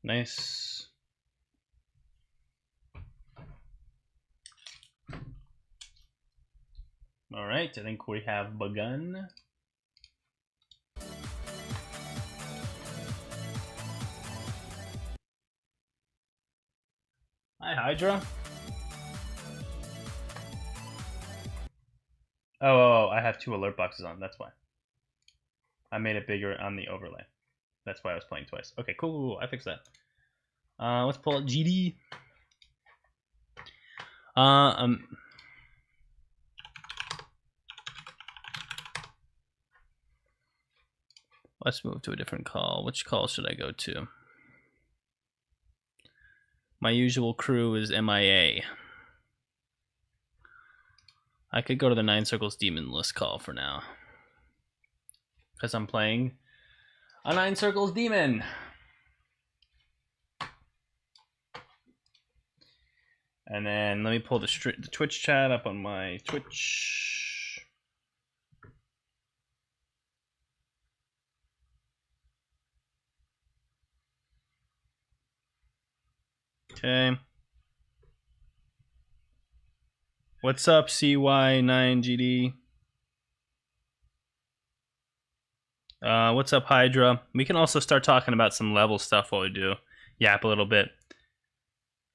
Nice. All right, I think we have begun. Hi, Hydra. Oh, I have 2 alert boxes on. That's why. I made it bigger on the overlay. That's why I was playing twice. Okay, cool. I fixed that. Let's pull out GD. Let's move to a different call. Which call should I go to? My usual crew is MIA. I could go to the 9 Circles Demon List call for now. Because I'm playing a 9 Circles Demon. And then let me pull the Twitch chat up on my Twitch. Okay. What's up, CY9GD? What's up, Hydra? We can also start talking about some level stuff while we do. Yap a little bit.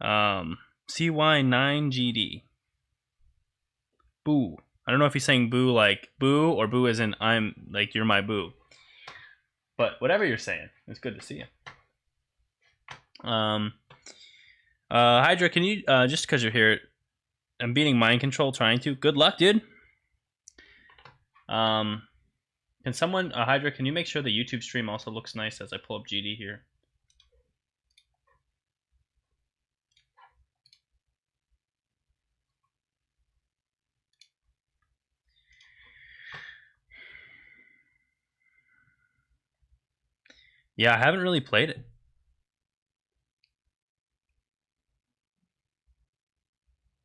CY9GD. Boo. I don't know if he's saying boo like boo or boo as in I'm like you're my boo. But whatever you're saying, it's good to see you. Hydra, can you just because you're here, I'm beating mind control trying to. Good luck, dude. Can someone Hydra, can you make sure the YouTube stream also looks nice as I pull up GD here? Yeah, I haven't really played it.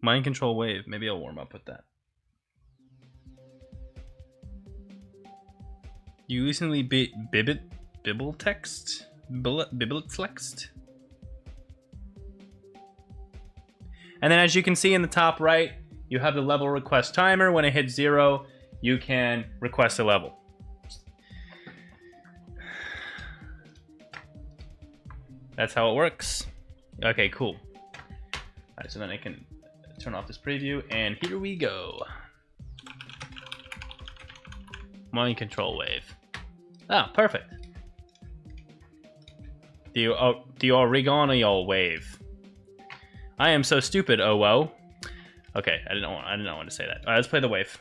Mind control wave. Maybe I'll warm up with that. You recently Bibble text? And then as you can see in the top right, you have the level request timer. When it hits 0, you can request a level. That's how it works. Okay, cool. All right, so then I can turn off this preview, and here we go. Mind control wave. Ah, perfect. The origami wave. I am so stupid, oh whoa. Okay, I didn't want to say that. All right, let's play the wave.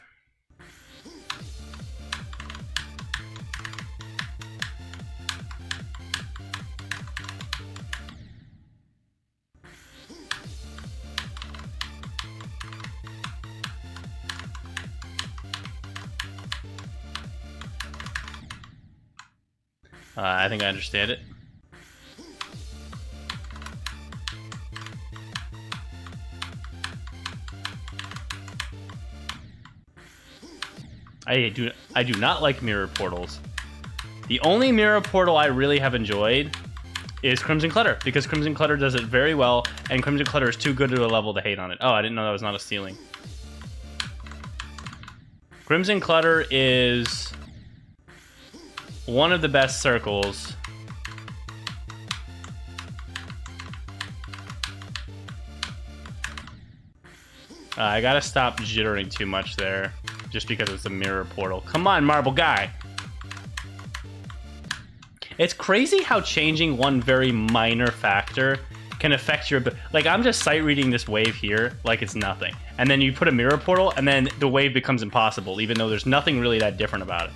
I think I understand it. I do not like mirror portals. The only mirror portal I really have enjoyed is Crimson Clutter, because Crimson Clutter does it very well, and Crimson Clutter is too good to a level to hate on it. Oh, I didn't know that was not a ceiling. Crimson Clutter is one of the best circles. I gotta stop jittering too much there, just because it's a mirror portal. Come on, marble guy. It's crazy how changing one very minor factor can affect your... Like, I'm just sight reading this wave here like it's nothing. And then you put a mirror portal, and then the wave becomes impossible, even though there's nothing really that different about it.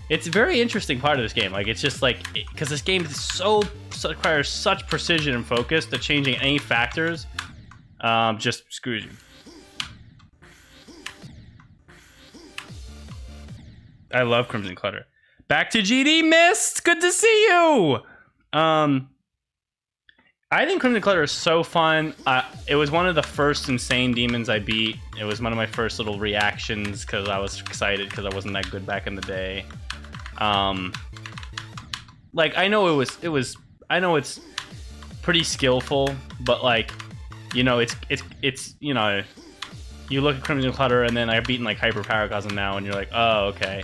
It's a very interesting part of this game. Like, it's just like... Because this game is requires such precision and focus that changing any factors just screws you. I love Crimson Clutter. Back to GD, Mist! Good to see you! I think Crimson Clutter is so fun. It was one of the first insane demons I beat. It was one of my first little reactions because I was excited because I wasn't that good back in the day. Like, I know I know it's pretty skillful, but like, you know, it's you know, you look at Crimson Clutter and then I've beaten like Hyper Paracosm now, and you're like, oh, okay.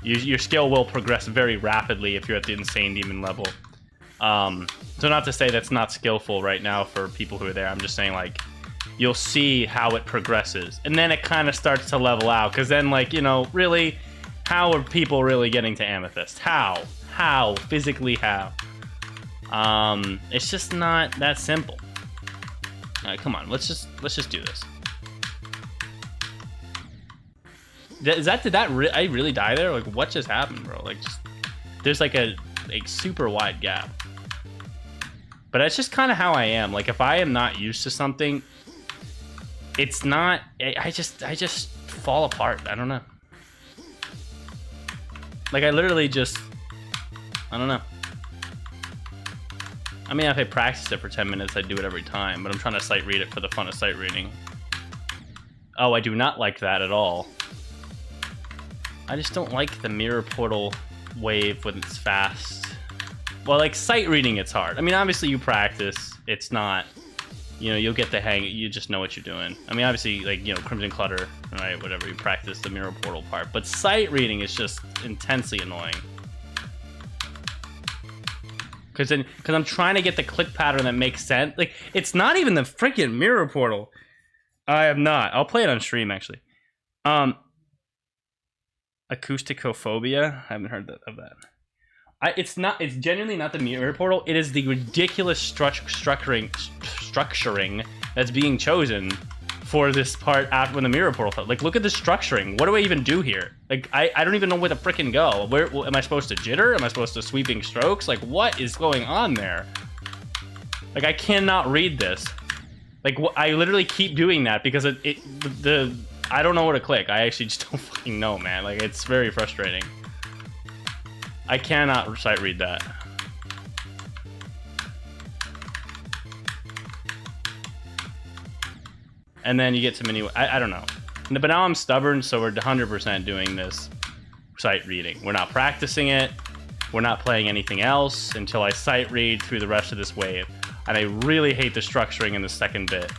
Your skill will progress very rapidly if you're at the Insane Demon level. So not to say that's not skillful right now for people who are there. I'm just saying, like, you'll see how it progresses, and then it kind of starts to level out. Because then, like, you know, really, how are people really getting to Amethyst? How? Physically how? It's just not that simple. All right, come on, let's just do this. Did I really die there? Like, what just happened, bro? Like, just there's like a super wide gap. But that's just kind of how I am. Like, if I am not used to something, it's not. I just fall apart. I don't know. Like, I literally just. I don't know. I mean, if I practiced it for 10 minutes, I'd do it every time. But I'm trying to sight read it for the fun of sight reading. Oh, I do not like that at all. I just don't like the mirror portal wave when it's fast. Well, like, sight reading, it's hard. I mean, obviously you practice. It's not, you know, you'll get the hang. You just know what you're doing. I mean, obviously, like, you know, Crimson Clutter, right, whatever, you practice the mirror portal part. But sight reading is just intensely annoying. Because I'm trying to get the click pattern that makes sense. Like, it's not even the freaking mirror portal. I have not. I'll play it on stream, actually. Acousticophobia? I haven't heard of that. It's genuinely not the mirror portal. It is the ridiculous structuring that's being chosen for this part after when the mirror portal. Like, look at the structuring. What do I even do here? Like, I don't even know where to frickin' go. Where am I supposed to jitter? Am I supposed to sweeping strokes? Like, what is going on there? Like, I cannot read this. Like, I literally keep doing that because I don't know where to click. I actually just don't fucking know, man. Like, it's very frustrating. I cannot sight read that. And then you get to many. I don't know. But now I'm stubborn, so we're 100% doing this sight reading. We're not practicing it. We're not playing anything else until I sight read through the rest of this wave. And I really hate the structuring in the second bit.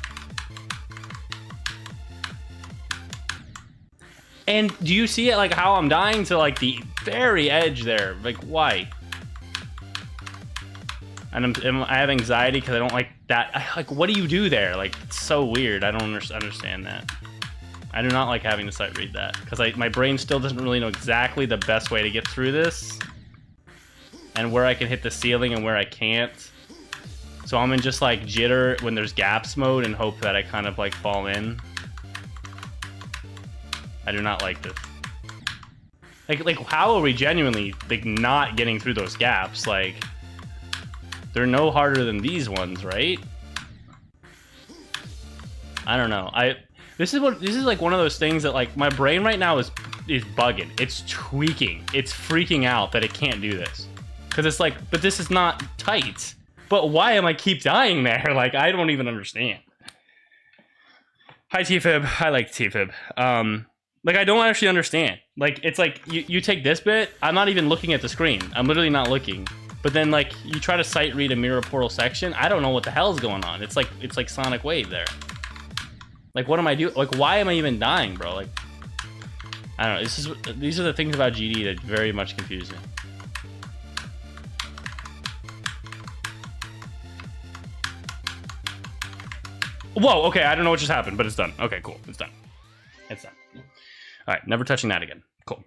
And do you see it, like, how I'm dying to, like, the very edge there? Like, why? And I have anxiety because I don't like that. Like, what do you do there? Like, it's so weird. I don't understand that. I do not like having to sight read that because my brain still doesn't really know exactly the best way to get through this and where I can hit the ceiling and where I can't. So I'm in just, like, jitter when there's gaps mode and hope that I kind of, like, fall in. I do not like this. Like, how are we genuinely, like, not getting through those gaps? Like, they're no harder than these ones, right? I don't know. This is like one of those things that, like, my brain right now is bugging. It's tweaking. It's freaking out that it can't do this. Because it's like, but this is not tight. But why am I keep dying there? Like, I don't even understand. Hi, T-Fib. I like T-Fib. Like, I don't actually understand. Like, it's like, you take this bit, I'm not even looking at the screen. I'm literally not looking. But then, like, you try to sight read a mirror portal section, I don't know what the hell's going on. It's like Sonic Wave there. Like, what am I doing? Like, why am I even dying, bro? Like, I don't know. These are the things about GD that very much confuse me. Whoa, okay, I don't know what just happened, but it's done. Okay, cool, it's done. It's done. All right, never touching that again. Cool.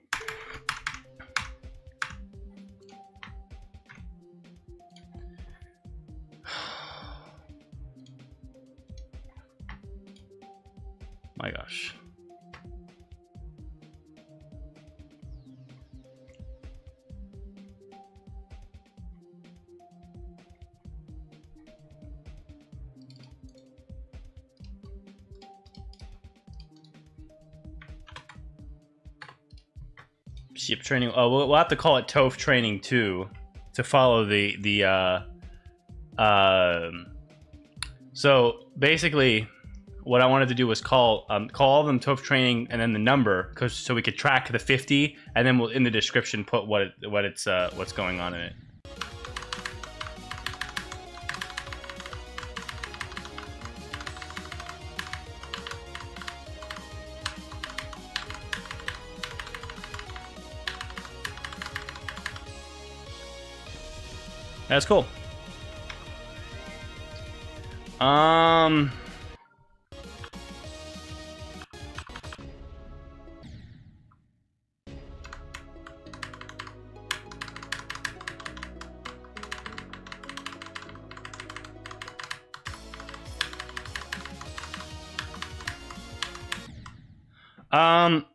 My gosh. Sheep training. Oh, we'll have to call it TOEF training too, to follow So basically, what I wanted to do was call all of them TOEF training and then the number, so we could track the 50, and then we'll in the description put what's going on in it. That's cool.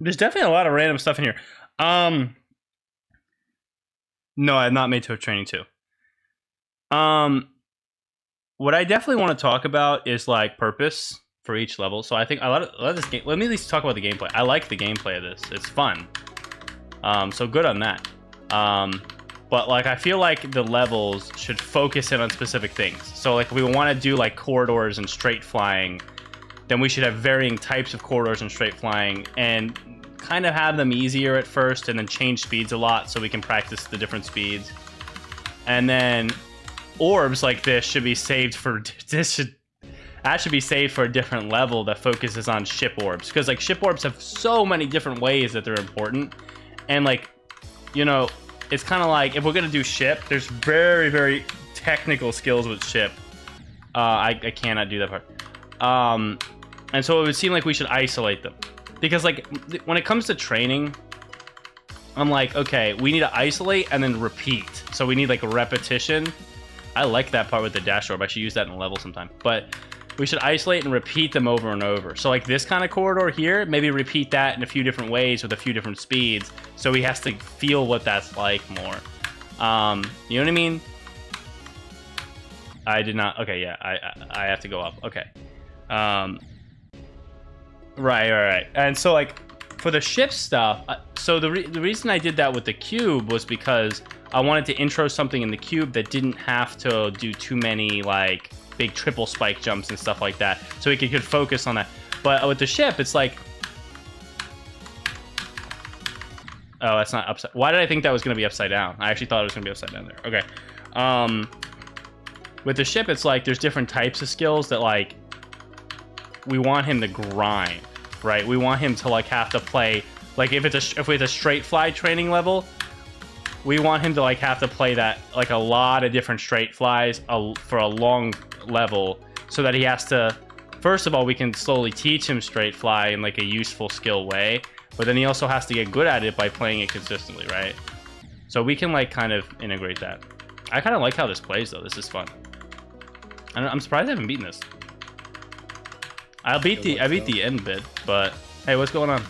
There's definitely a lot of random stuff in here. No, I have not made to training 2. What I definitely want to talk about is like purpose for each level. So I think a lot of this game. Let me at least talk about the gameplay. I like the gameplay of this. It's fun. So good on that. But like I feel like the levels should focus in on specific things. So like if we want to do like corridors and straight flying, then we should have varying types of corridors and straight flying and kind of have them easier at first and then change speeds a lot so we can practice the different speeds. And then orbs like this should be saved for that should be saved for a different level that focuses on ship orbs, because like ship orbs have so many different ways that they're important. And like, you know, it's kind of like if we're gonna do ship, there's very, very technical skills with ship. I cannot do that part. And so it would seem like we should isolate them, because like when it comes to training, I'm like, okay, we need to isolate and then repeat. So we need like a repetition. I like that part with the dash orb. I should use that in a level sometime. But we should isolate and repeat them over and over. So like this kind of corridor here, maybe repeat that in a few different ways with a few different speeds, so he has to feel what that's like more. You know what I mean? I did not. Okay, yeah, I have to go up. Okay. Right. And so like for the ship stuff, so the reason I did that with the cube was because I wanted to intro something in the cube that didn't have to do too many like big triple spike jumps and stuff like that, so we could focus on that. But with the ship, it's like, oh, that's not upside. Why did I think that was going to be upside down? I actually thought it was going to be upside down there. Okay. With the ship, it's like there's different types of skills that like we want him to grind, right? We want him to like have to play, like if it's a straight fly training level, we want him to like have to play that like a lot of different straight flies for a long level, so that he has to, first of all, we can slowly teach him straight fly in like a useful skill way, but then he also has to get good at it by playing it consistently, right? So we can like kind of integrate that. I kind of like how this plays though. This is fun. I'm surprised I haven't beaten this. I beat the end bit, but hey, what's going on?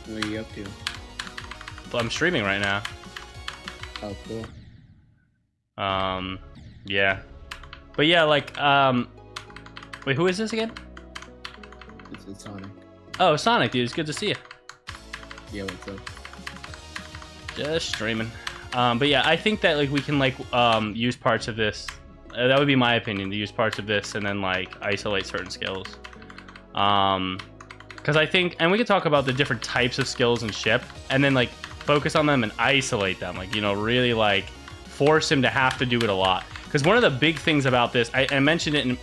What are you up to? Well, I'm streaming right now. Oh, cool. Yeah. But yeah, like, wait, who is this again? It's Sonic. Oh, Sonic, dude, it's good to see you. Yeah, what's up? Just streaming. But yeah, I think that like we can like use parts of this. That would be my opinion, to use parts of this and then like isolate certain skills. Because I think, and we could talk about the different types of skills in ship, and then like focus on them and isolate them. Like, you know, really like force him to have to do it a lot. Because one of the big things about this, I mentioned it in...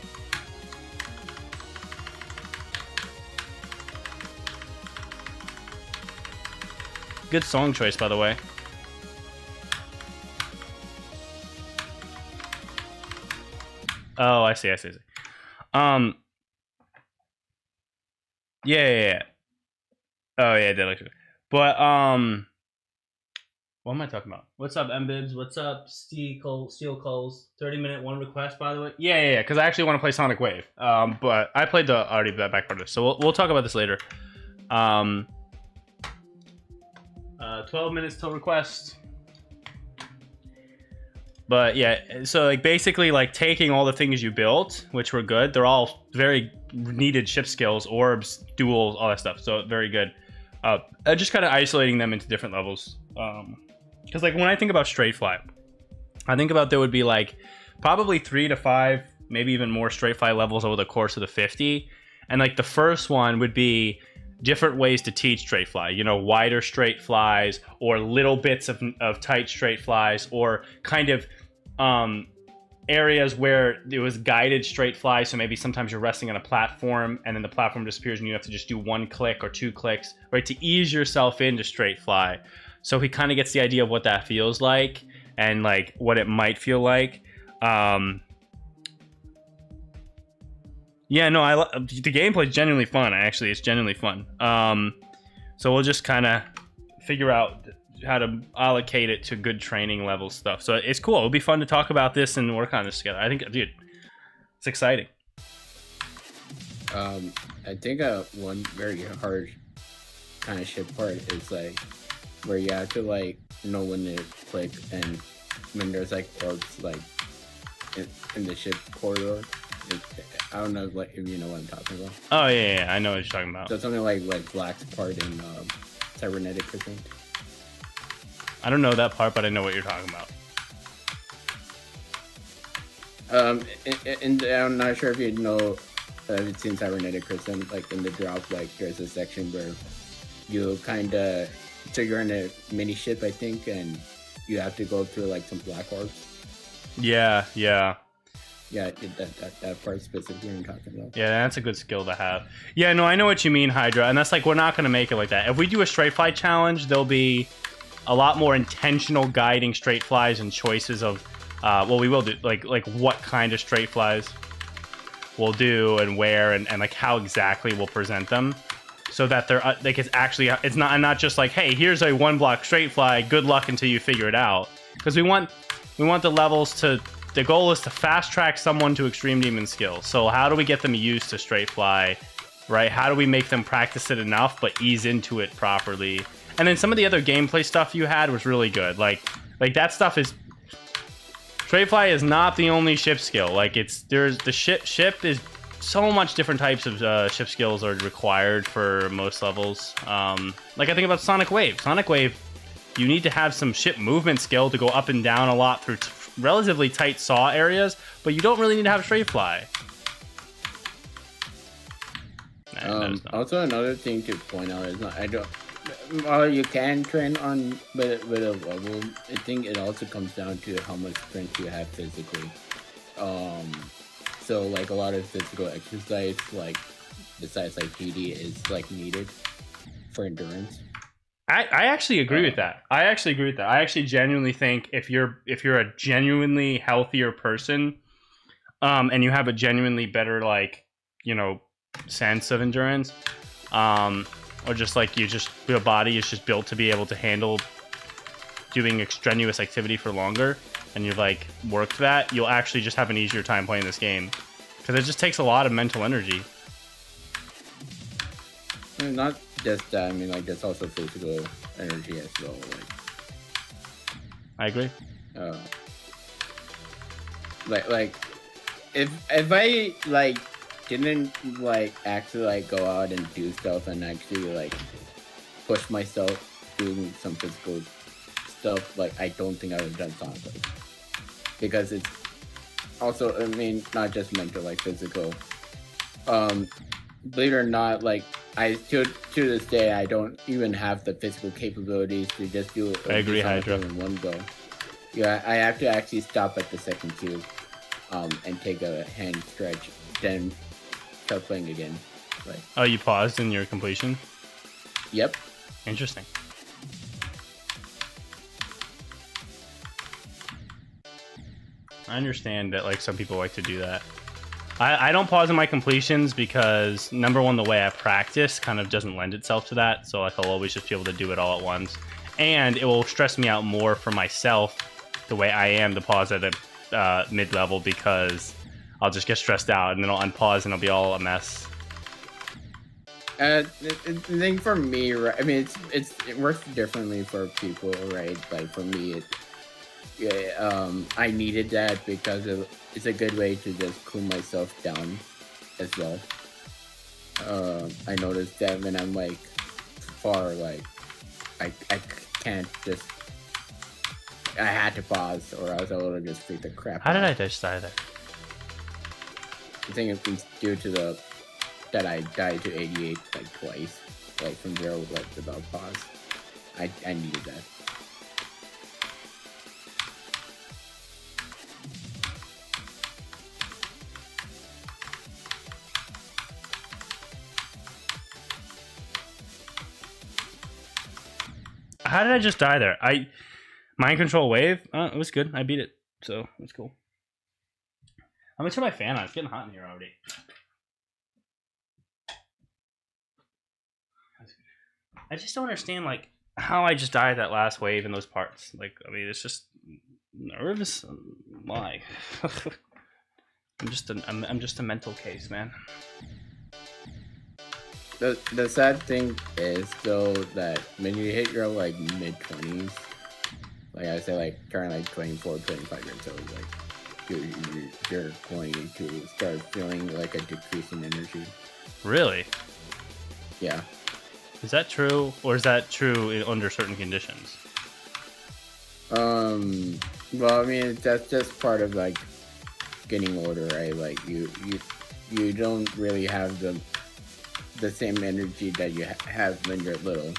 Good song choice, by the way. Oh, I see. Yeah. Oh, yeah, that looks good. But, what am I talking about? What's up, M-Bibs? What's up, Steel Culls? 30-minute one request, by the way. Yeah, because I actually want to play Sonic Wave. But I played the already back part of this, so we'll talk about this later. 12 minutes till request. But yeah, so like basically like taking all the things you built, which were good. They're all very needed ship skills, orbs, duels, all that stuff. So very good. Just kind of isolating them into different levels. Because like when I think about straight fly, I think about there would be like probably 3 to 5, maybe even more straight fly levels over the course of the 50. And like the first one would be different ways to teach straight fly, you know, wider straight flies or little bits of tight straight flies, or kind of areas where it was guided straight fly. So maybe sometimes you're resting on a platform and then the platform disappears and you have to just do 1 click or 2 clicks, right, to ease yourself into straight fly. so he kind of gets the idea of what that feels like and like what it might feel like. Yeah, no, the gameplay is genuinely fun. Actually, it's genuinely fun. So we'll just kind of figure out how to allocate it to good training level stuff. So it's cool. It'll be fun to talk about this and work on this together. I think, dude, it's exciting. I think one very hard kind of ship part is like where you have to like know when to click and when there's like orbs like in the ship corridor. I don't know like if you know what I'm talking about. Oh yeah, I know what you're talking about. So something like Black's part in cybernetic or something. I don't know that part, but I know what you're talking about. And I'm not sure if you know. I've seen cybernetic person like in the drop. Like there's a section where you kind of you're in a mini ship, I think, and you have to go through like some black orbs. Yeah. Yeah, that part specifically I'm talking about. Yeah, that's a good skill to have. Yeah, no, I know what you mean, Hydra, and that's like we're not gonna make it like that. If we do a straight fly challenge, there'll be a lot more intentional guiding straight flies and choices of, well, we will do like what kind of straight flies we'll do and where and like how exactly we'll present them, so that they're like it's not just like, hey, here's a 1 block straight fly, good luck until you figure it out, because we want the levels to. The goal is to fast track someone to extreme demon skill. So how do we get them used to straight fly, right? How do we make them practice it enough but ease into it properly? And then some of the other gameplay stuff you had was really good. Like that stuff is straight fly is not the only ship skill. Like there's the ship is so much different types of ship skills are required for most levels. Like I think about Sonic Wave. Sonic Wave, you need to have some ship movement skill to go up and down a lot through relatively tight saw areas, but you don't really need to have straight fly. Also, another thing to point out is while you can train on with a level, I think it also comes down to how much strength you have physically. So like a lot of physical exercise, like besides like GD, is like needed for endurance. I actually agree with that. I actually genuinely think if you're a genuinely healthier person, and you have a genuinely better like, you know, sense of endurance, or just like your body is just built to be able to handle doing extraneous activity for longer, and you've like worked that, you'll actually just have an easier time playing this game, because it just takes a lot of mental energy. I mean, not just that. I mean, like there's also physical energy as well. Like, I agree. Like if I like didn't like actually like go out and do stuff and actually like push myself doing some physical stuff, like I don't think I would have done Sonic Wave, because it's also, I mean, not just mental, like physical. Believe it or not, like I to this day I don't even have the physical capabilities to just do it. I agree, Hydra. In one go. Yeah, I have to actually stop at the second cube, and take a hand stretch, then start playing again. Like, oh, you paused in your completion? Yep. Interesting. I understand that like some people like to do that. I don't pause in my completions because, number one, the way I practice kind of doesn't lend itself to that. So like I'll always just be able to do it all at once. And it will stress me out more for myself the way I am to pause at a mid-level, because I'll just get stressed out and then I'll unpause and it'll be all a mess. I think for me, right, I mean, it works differently for people, right? Like for me, I needed that because it's a good way to just cool myself down as well. I noticed that when I'm like far, like I can't just, I had to pause or else I would have just freaked the crap out. How did I just die there? I think it's due to that I died to 88 like twice, like from 0 like without pause. I needed that. How did I just die there? Mind control wave. It was good. I beat it, so it's cool. I'm gonna turn my fan on. It's getting hot in here already. I just don't understand like how I just died that last wave in those parts. Like, I mean, it's just nerves. Why? I'm just a mental case, man. The sad thing is though that when you hit your like mid-20s, like I say, like turn like 24, 25 years old, like you're going to start feeling like a decrease in energy. Really? Yeah. Is that true, or is that true under certain conditions? Well, I mean, that's just part of like getting older, right? Like you don't really have the same energy that you have when you're little.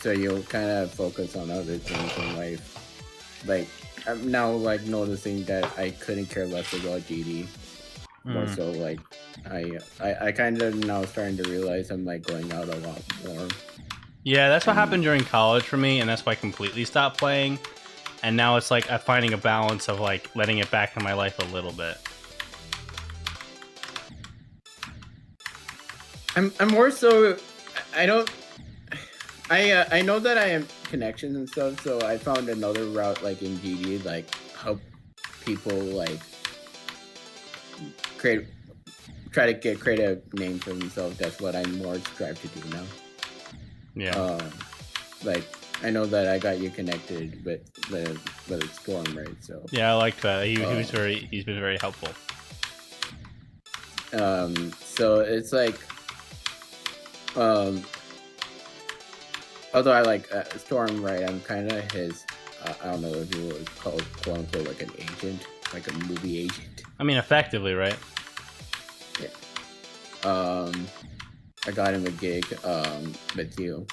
So you'll kind of focus on other things in life. Like I'm now like noticing that I couldn't care less about GD. More so, like I kind of now starting to realize I'm like going out a lot more. Yeah, that's what happened during college for me, and that's why I completely stopped playing. And now it's like I'm finding a balance of like letting it back in my life a little bit. I'm more so. I don't. I know that I have connections and stuff, so I found another route like in GD, like help people like try to create a name for themselves. That's what I'm more strive to do now. Yeah. Like I know that I got you connected with Storm, right? So yeah, I like that. He's been very helpful. So it's like although I like Storm, right? I'm kind of his. I don't know if you would call it quote unquote like an agent, like a movie agent. I mean, effectively, right? Yeah. I got him a gig with you.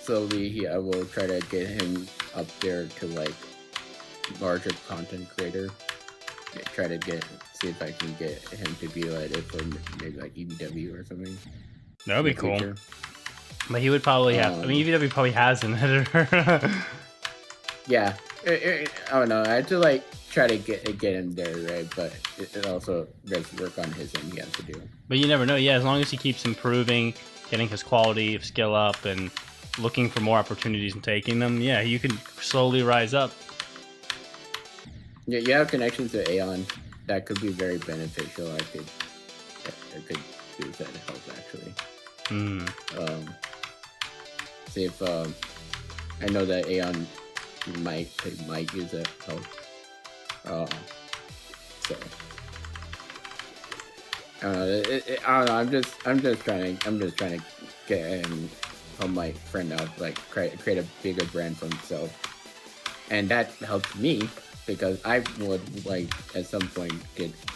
Slowly I will try to get him up there to like larger content creator. Try to see if I can get him to be like it for maybe like EBW or something. That would be cool. Future. But he would probably have. I mean, EBW probably has an editor. Yeah, I don't know. I had to like try to get him there, right? But it also does work on his end. He has to do. But you never know. Yeah, as long as he keeps improving, getting his quality of skill up, and looking for more opportunities and taking them, yeah, you can slowly rise up. Yeah, you have connections to Aeon. That could be very beneficial. I could use that to help actually. See if I know that Aeon might use that help. So I don't know. I'm just trying to get him help my friend out, like create a bigger brand for himself, and that helps me because I would like at some point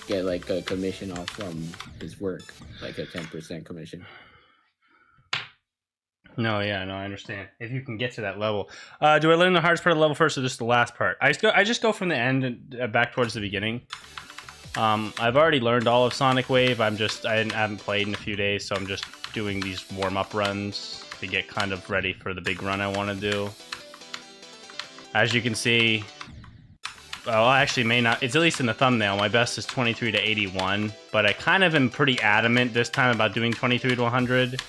get like a commission off from his work, like a 10% commission. No, yeah, no, I understand. If you can get to that level, do I learn the hardest part of the level first, or just the last part? I just go from the end and back towards the beginning. I've already learned all of Sonic Wave. I haven't played in a few days, so I'm just doing these warm-up runs to get kind of ready for the big run I want to do. As you can see, well, actually may not. It's at least in the thumbnail. My best is 23 to 81, but I kind of am pretty adamant this time about doing 23 to 100.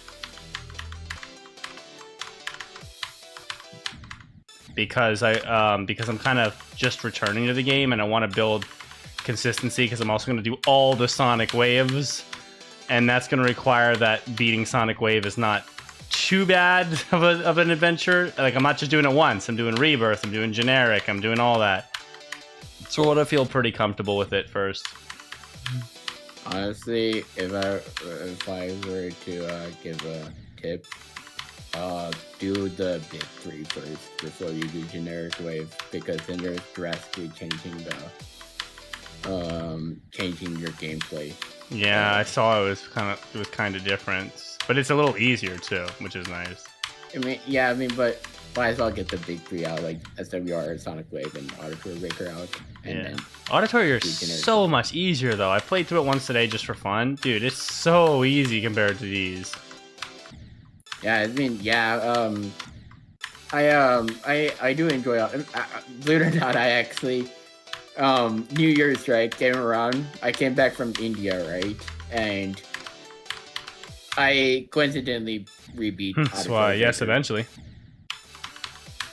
Because I'm kind of just returning to the game and I want to build consistency because I'm also going to do all the Sonic Waves, and that's going to require that beating Sonic Wave is not too bad of an adventure. Like I'm not just doing it once. I'm doing Rebirth. I'm doing Generic. I'm doing all that. So I want to feel pretty comfortable with it first. Honestly, if I were to give a tip. Do the big three first before you do Generic Wave, because then they're drastically changing your gameplay. Yeah, I saw it was kind of different, but it's a little easier too, which is nice. I mean, but might as well get the big three out, like SWR, Sonic Wave, and Auditory Breaker out. And then Auditory are so much easier though. I played through it once today just for fun. Dude, it's so easy compared to these. Yeah, I mean, I do enjoy believe it or not, I actually New Year's, right, came around. I came back from India, right? And I coincidentally rebeat That's why, yes, eventually.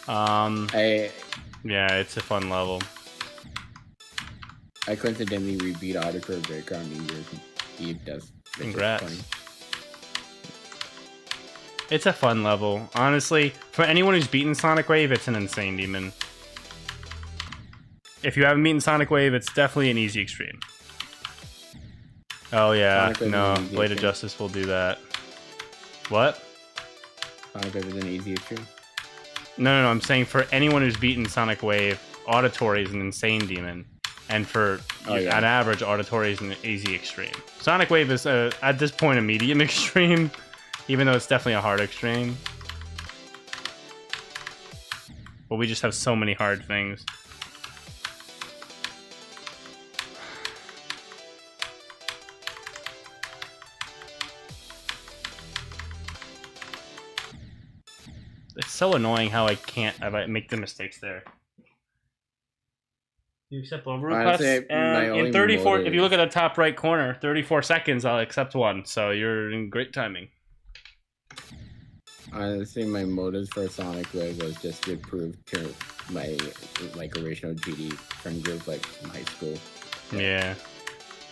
Yeah, it's a fun level. I coincidentally rebeat Auditory Breaker on New Year's Eve. Congrats. It's a fun level. Honestly, for anyone who's beaten Sonic Wave, it's an insane demon. If you haven't beaten Sonic Wave, it's definitely an easy extreme. Oh yeah, no, Blade of Justice will do that. What? Sonic Wave is an easy extreme? No, I'm saying for anyone who's beaten Sonic Wave, Auditory is an insane demon. And for, on average, Auditory is an easy extreme. Sonic Wave is, at this point, a medium extreme, even though it's definitely a hard extreme. But we just have so many hard things. It's so annoying how I make the mistakes there. You accept level requests, and in 34, if you look at the top right corner, 34 seconds, I'll accept one. So you're in great timing. Honestly, my motives for Sonic Wave was just to prove to my original GD friend group, like from high school. Yeah.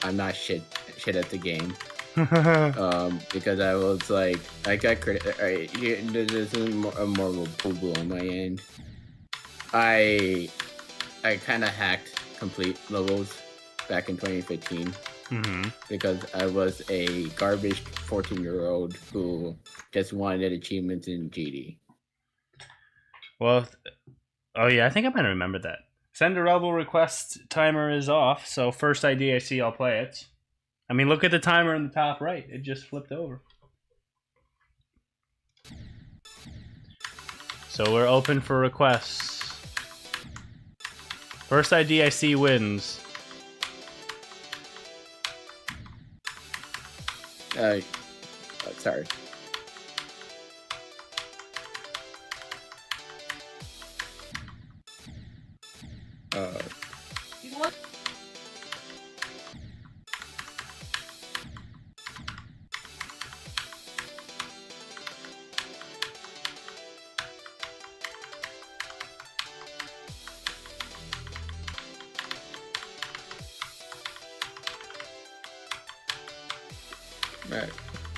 I'm not shit at the game. Because I was like, I got credit. This is more of a boo-boo on my end. I kind of hacked complete levels back in 2015 because I was a garbage 14-year-old who just wanted achievements in GD. Well, oh yeah, I think I might remember that. Send a level request timer is off, so first ID I see, I'll play it. I mean, look at the timer in the top right. It just flipped over. So we're open for requests. First ID I see wins. Sorry.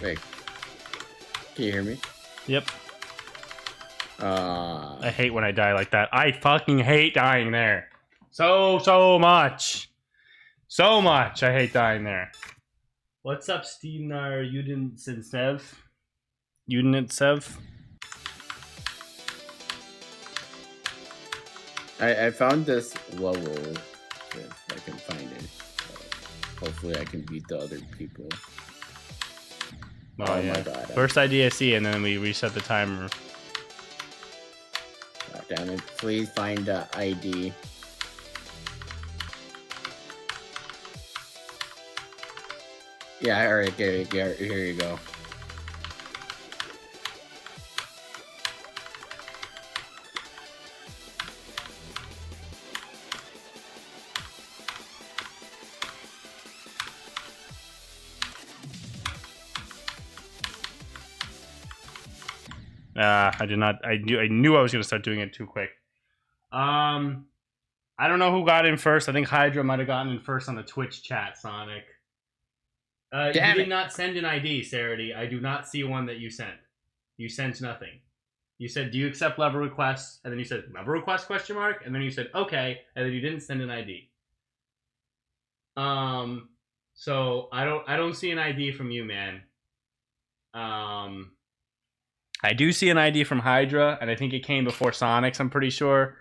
Wait. Can you hear me? Yep. I hate when I die like that. I fucking hate dying there. So much. So much. I hate dying there. What's up, Stevenar Udinitsev? I found this level, if I can find it. Hopefully I can beat the other people. Oh yeah. My god. First ID I see, and then we reset the timer. God damn it. Please find the ID. Yeah, alright, here you go. I did not. I knew I was going to start doing it too quick. I don't know who got in first. I think Hydra might have gotten in first on the Twitch chat, Sonic. You did not send an ID, Sarity. I do not see one that you sent. You sent nothing. You said, "Do you accept level requests?" And then you said, "Level request?" ? And then you said, "Okay," and then you didn't send an ID. So I don't see an ID from you, man. I do see an ID from Hydra, and I think it came before Sonic's, I'm pretty sure.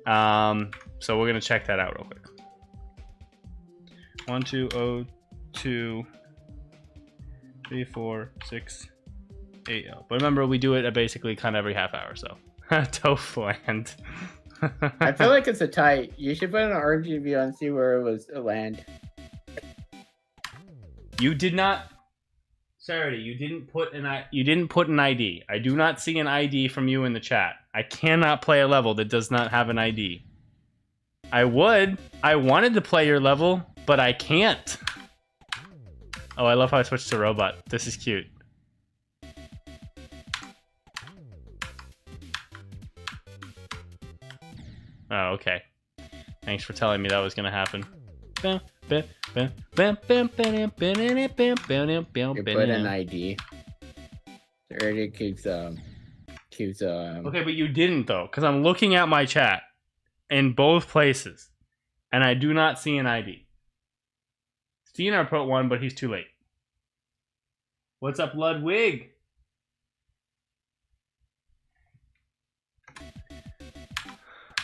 So we're going to check that out real quick. 1, 2, 0, 2, 3, 4, 6, 8. But remember, we do it at basically kind of every half hour, so. Toefland. I feel like it's a tie. You should put an RGB on, see where it was a land. You did not, Saturday. You didn't put an ID. I do not see an ID from you in the chat. I cannot play a level that does not have an ID. I wanted to play your level, but I can't. Oh, I love how I switched to robot. This is cute. Oh, okay. Thanks for telling me that was gonna happen. You put an ID. It already keeps Okay, but you didn't though, because I'm looking at my chat in both places, and I do not see an ID. Steiner put one, but he's too late. What's up, Ludwig?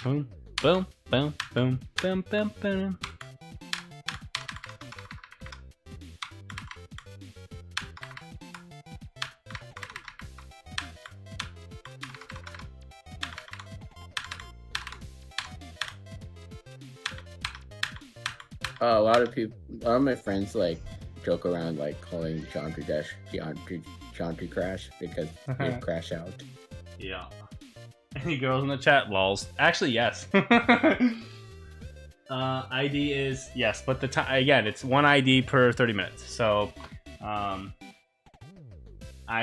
Boom, boom, boom, boom, boom, boom, boom. A lot of my friends like joke around like calling Geometry Crash because they crash out. Yeah. Any girls in the chat? Lols. Actually, yes. ID is yes, but the time again, it's one ID per 30 minutes. So, I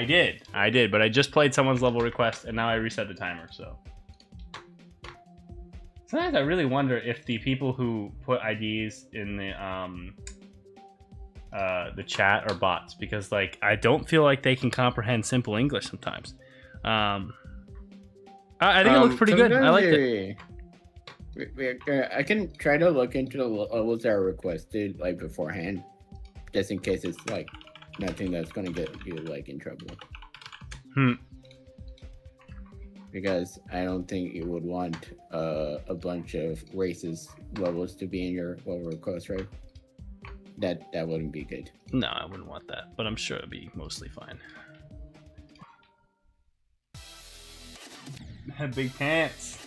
did, but I just played someone's level request and now I reset the timer. So sometimes I really wonder if the people who put IDs in the chat are bots, because like I don't feel like they can comprehend simple English sometimes. I think it looks pretty good. I liked it. I can try to look into the levels that are requested like beforehand, just in case it's like nothing that's gonna get you like in trouble. Because I don't think you would want a bunch of racist levels to be in your level request, right? That wouldn't be good. No, I wouldn't want that, but I'm sure it'd be mostly fine. Had big pants.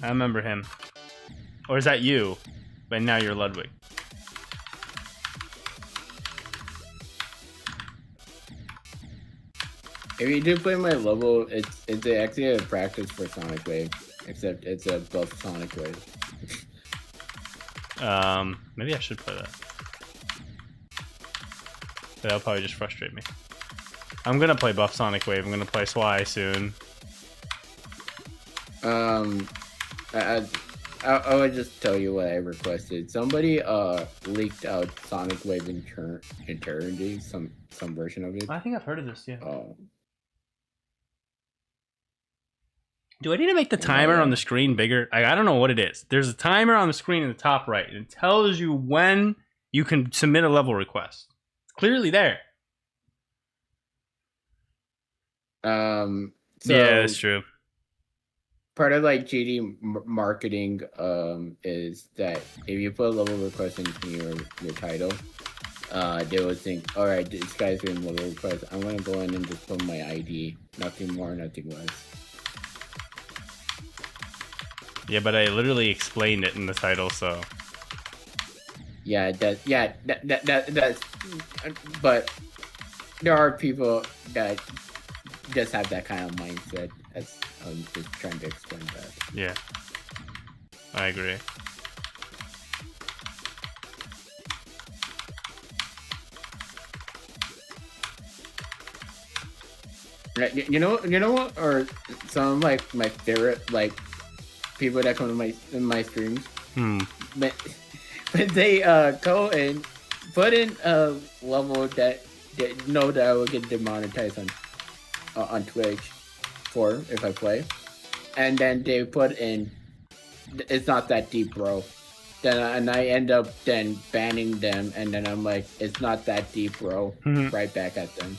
I remember him. Or is that you? But now you're Ludwig. If you do play my level, it's actually a practice for Sonic Wave, except it's a buff Sonic Wave. Maybe I should play that. That'll probably just frustrate me. I'm gonna play buff Sonic Wave. I'm gonna play Swy soon. I would just tell you what I requested. Somebody leaked out Sonic Wave Eternity, some version of it. I think I've heard of this. Yeah. Oh. Do I need to make the timer on the screen bigger? I don't know what it is. There's a timer on the screen in the top right, and it tells you when you can submit a level request. It's clearly there. So yeah, that's true. Part of like GD marketing is that if you put a level request in your title, they will think, all right, this guy's doing level request. I'm gonna go in and just put my ID, nothing more, nothing less. Yeah, but I literally explained it in the title, so. Yeah, that's. But there are people that just have that kind of mindset. As I'm just trying to explain that. Yeah, I agree. You know what? Or some of like my favorite like people that come to my streams. But they go and put in a level that they know that I will get demonetized on Twitch for if I play, and then they put in it's not that deep, bro. And I end up then banning them, and then I'm like, it's not that deep, bro. Right back at them.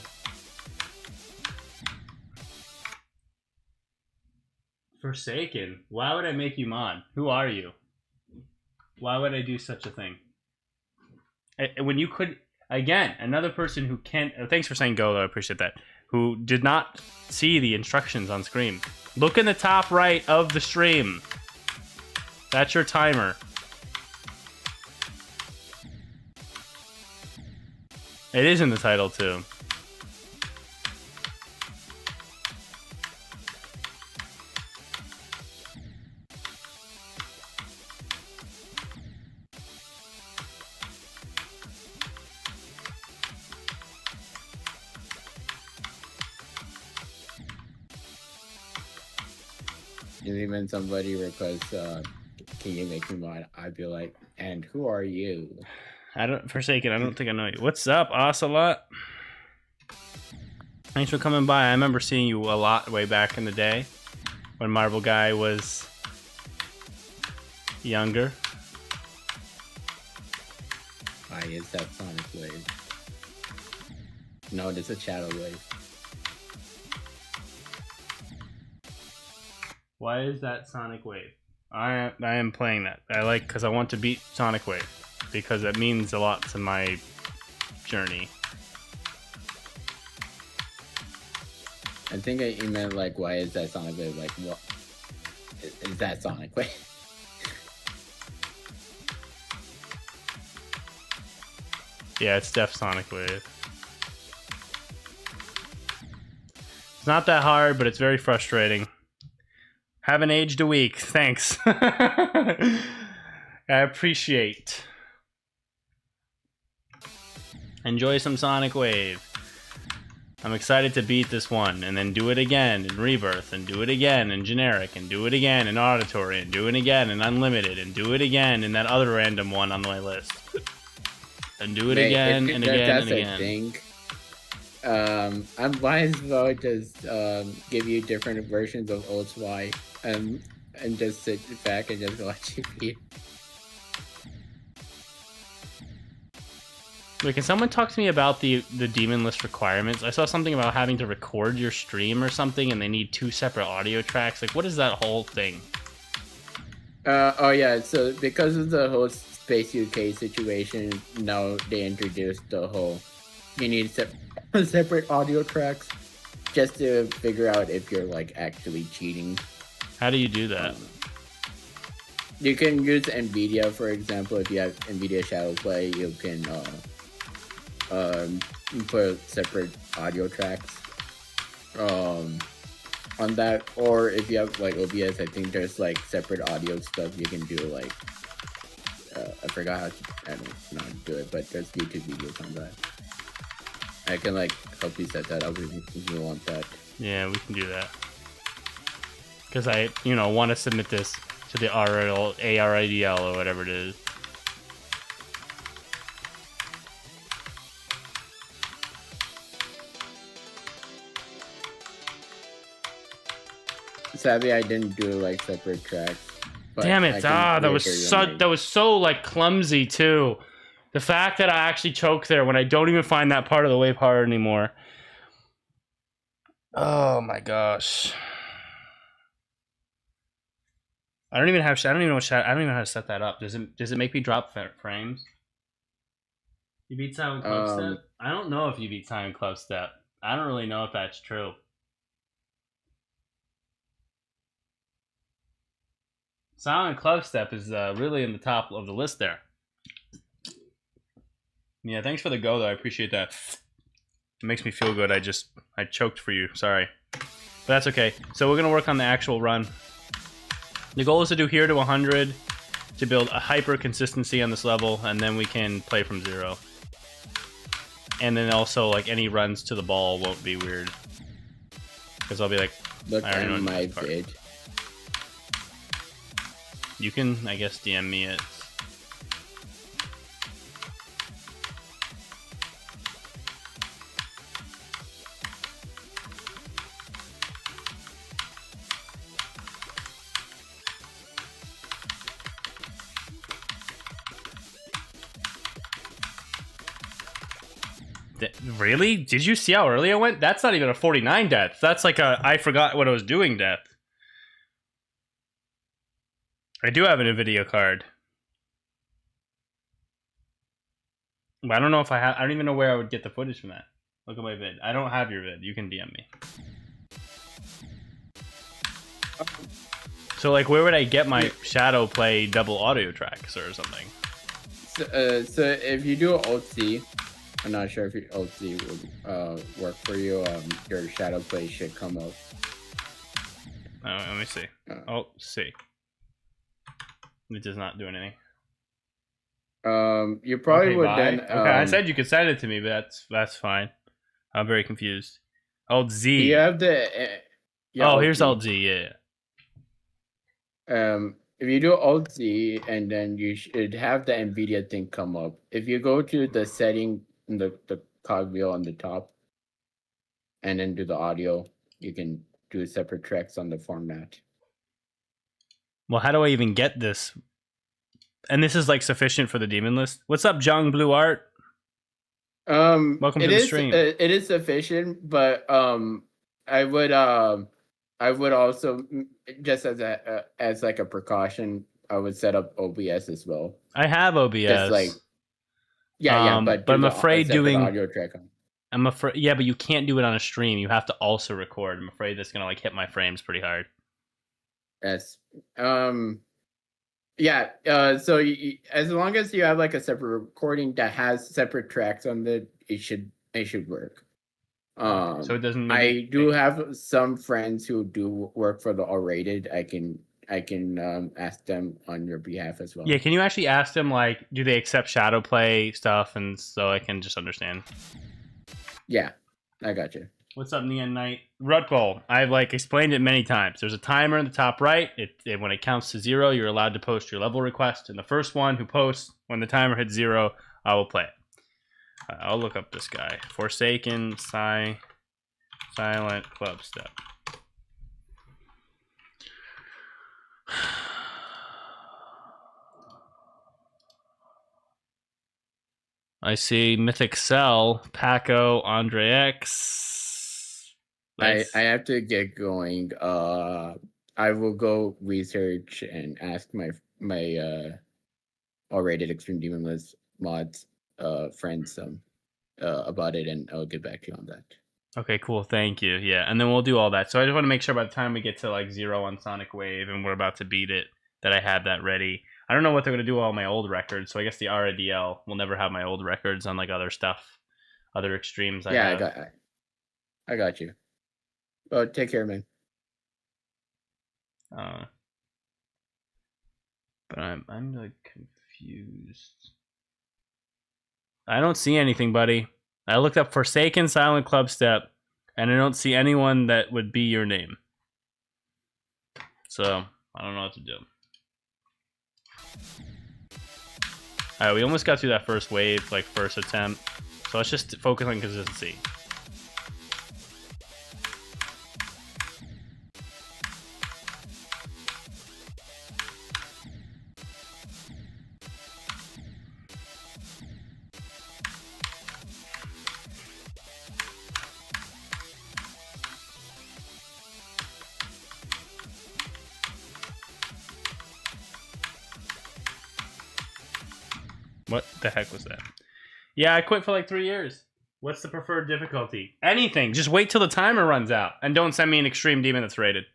Forsaken. Why would I make you mod? Who are you? Why would I do such a thing? When you could, Again, another person who can't. Thanks for saying go, though. I appreciate that. Who did not see the instructions on screen. Look in the top right of the stream. That's your timer. It is in the title, too. And even somebody requests, can you make me mod? I'd be like, and who are you? Forsaken, I don't think I know you. What's up, Ocelot? Thanks for coming by. I remember seeing you a lot way back in the day when Marble Guy was younger. Why is that Sonic Wave? No, this is Shadow Wave. Why is that Sonic Wave? I am playing that. Because I want to beat Sonic Wave. Because that means a lot to my journey. I think you meant like, why is that Sonic Wave? Like, what is that Sonic Wave? Yeah, it's Def Sonic Wave. It's not that hard, but it's very frustrating. Haven't aged a week. Thanks. I appreciate. Enjoy some Sonic Wave. I'm excited to beat this one, and then do it again in Rebirth, and do it again in Generic, and do it again in Auditory, and do it again in Unlimited, and do it again in that other random one on my list. And do it again and again and again. I might as well just give you different versions of Old Y and just sit back and just watch you beat. Wait, can someone talk to me about the demon list requirements? I saw something about having to record your stream or something, and they need 2 separate audio tracks. Like, what is that whole thing? Oh yeah, so because of the whole Space UK situation, now they introduced the whole you need separate audio tracks just to figure out if you're like actually cheating. How do you do that? You can use NVIDIA, for example. If you have NVIDIA Shadowplay, you can put separate audio tracks on that. Or if you have like OBS, I think there's like separate audio stuff you can do. Like I forgot how to, I don't know how to do it, but there's YouTube videos on that. I can like help you set that up if you want that. Yeah, we can do that. Because I, want to submit this to the ARIDL or whatever it is. Sadly, I didn't do like separate tracks. Damn it! That was so like clumsy too. The fact that I actually choked there when I don't even find that part of the wave hard anymore. Oh my gosh. I don't even know how to set that up. Does it make me drop frames? You beat Silent Club Step? I don't know if you beat Silent Club Step. I don't really know if that's true. Silent Club Step is really in the top of the list there. Yeah, thanks for the go though. I appreciate that. It makes me feel good. I choked for you. Sorry. But that's okay. So we're going to work on the actual run. The goal is to do here to 100 to build a hyper consistency on this level, and then we can play from 0. And then also, like, any runs to the ball won't be weird. Because I'll be like, look at my vid. You can, I guess, DM me it. Really? Did you see how early I went? That's not even a 49 death. That's like a I forgot what I was doing death. I do have an NVIDIA card. But I don't know if I have. I don't even know where I would get the footage from that. Look at my vid. I don't have your vid. You can DM me. So like, where would I get my shadow play double audio tracks or something? So if you do Alt C, I'm not sure if your Alt C would work for you. Your shadow play should come up. Let me see. Alt C. It does not do anything. You probably would bye. then. Okay, I said you could send it to me, but that's fine. I'm very confused. Alt Z. You have the. Here's Alt Z. Yeah. If you do Alt Z and then you should have the NVIDIA thing come up. If you go to the setting in the cogwheel on the top, and then do the audio, you can do separate tracks on the format. Well, how do I even get this? And this is like sufficient for the demon list. What's up, Jung Blue Art? Welcome to the stream. It is sufficient, but I would also, just as like a precaution, I would set up OBS as well. I have OBS. Just like, but I'm afraid doing audio track on. I'm afraid, but you can't do it on a stream. You have to also record. I'm afraid that's gonna like hit my frames pretty hard. Yes. So as long as you have like a separate recording that has separate tracks on it should work. So it doesn't. I do have some friends who do work for the R-rated. I can ask them on your behalf as well. Yeah, can you actually ask them like, do they accept shadow play stuff, and so I can just understand. Yeah, I got you. What's up, Neon Knight? Rutball, I've like explained it many times. There's a timer in the top right. When it counts to 0, you're allowed to post your level request. And the first one who posts when the timer hits 0, I will play it. I'll look up this guy. Forsaken, Silent Club Step. I see Mythic Cell, Paco, Andre X. Nice. I have to get going. I will go research and ask my R-rated Extreme Demon List mods friends about it, and I'll get back to you on that. Okay, cool. Thank you. Yeah, and then we'll do all that. So I just want to make sure by the time we get to like 0 on Sonic Wave and we're about to beat it, that I have that ready. I don't know what they're going to do with all my old records, so I guess the RADL will never have my old records on like other stuff, other extremes I have. I got you. Well, take care, man. But I'm like confused. I don't see anything, buddy. I looked up Forsaken Silent Club Step, and I don't see anyone that would be your name. So I don't know what to do. Alright, we almost got through that first wave, like first attempt. So let's just focus on consistency. What the heck was that? Yeah, I quit for like 3 years. What's the preferred difficulty? Anything. Just wait till the timer runs out. And don't send me an extreme demon that's rated.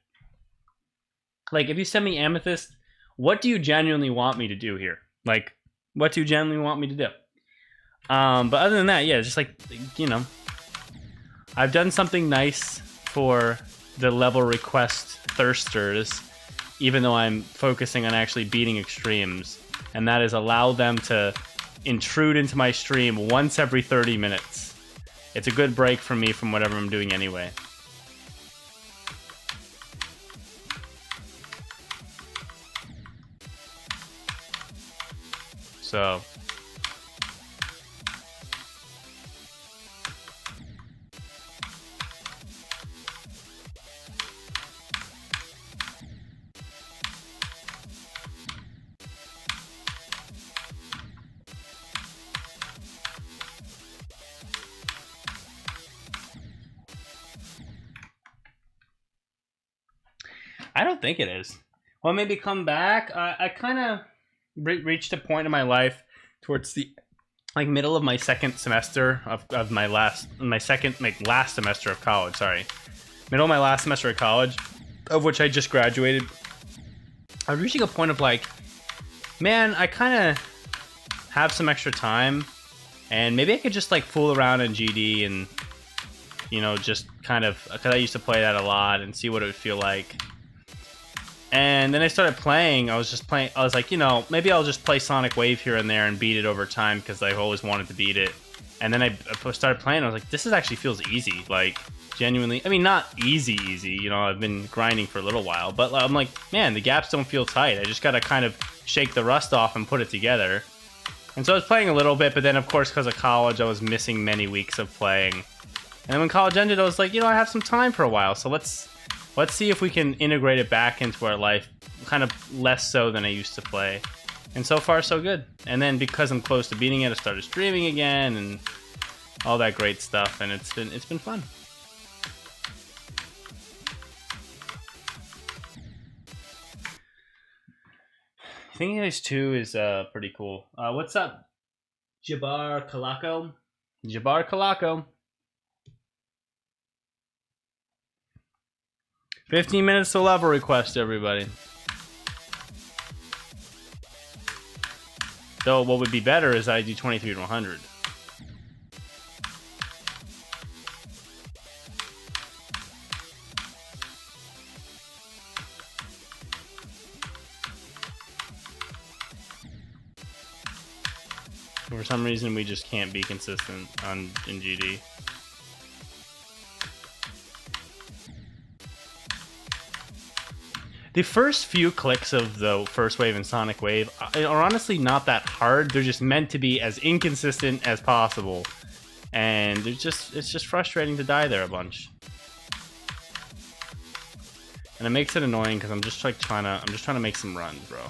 Like, if you send me Amethyst, what do you genuinely want me to do here? Like, what do you genuinely want me to do? But other than that, yeah, just like, you know, I've done something nice for the level request thirsters, even though I'm focusing on actually beating extremes. And that is allow them to intrude into my stream once every 30 minutes. It's a good break for me from whatever I'm doing anyway. So I don't think it is. Well, maybe come back. I kind of reached a point in my life towards the like middle of my second semester of my last semester of college. Sorry, middle of my last semester of college, of which I just graduated. I was reaching a point of like, man, I kind of have some extra time, and maybe I could just like fool around in GD and, you know, just kind of, because I used to play that a lot, and see what it would feel like. And then I started playing. I was like, you know, maybe I'll just play Sonic Wave here and there and beat it over time, because I've always wanted to beat it. And then I started playing. I was like, this actually feels easy. Like, genuinely. I mean, not easy, you know, I've been grinding for a little while. But I'm like, man, the gaps don't feel tight. I just got to kind of shake the rust off and put it together. And so I was playing a little bit, but then, of course, because of college, I was missing many weeks of playing. And then when college ended, I was like, you know, I have some time for a while, so let's see if we can integrate it back into our life, kind of less so than I used to play. And so far, so good. And then because I'm close to beating it, I started streaming again and all that great stuff, and it's been fun. Thinking Ice 2 is pretty cool. What's up, Jabbar Kalako? Jabbar Kalako. 15 minutes to level request, everybody. Though what would be better is I do 23 to 100. For some reason, we just can't be consistent in GD. The first few clicks of the first wave and Sonic Wave are honestly not that hard. They're just meant to be as inconsistent as possible. And it's just frustrating to die there a bunch. And it makes it annoying because I'm just trying to make some runs, bro.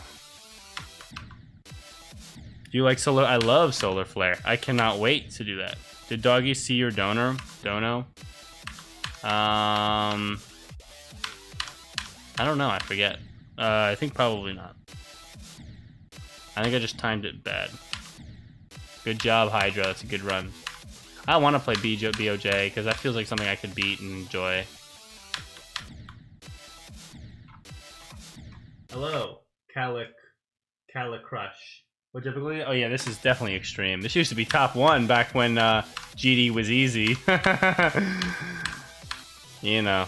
Do you like solar? I love solar flare. I cannot wait to do that. Did Doggy see your dono? I don't know, I forget. I think probably not. I think I just timed it bad. Good job, Hydra. That's a good run. I want to play BOJ, because that feels like something I could beat and enjoy. Hello, Crush. What difficulty? Oh yeah, this is definitely extreme. This used to be top 1 back when GD was easy. You know.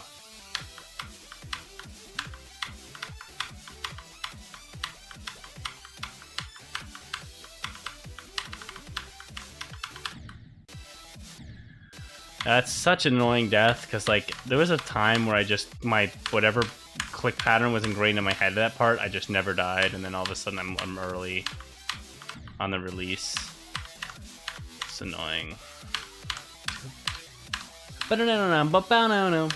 That's such an annoying death, because like there was a time where I just, my whatever click pattern was ingrained in my head, that part, I just never died, and then all of a sudden I'm early on the release. It's annoying. But no.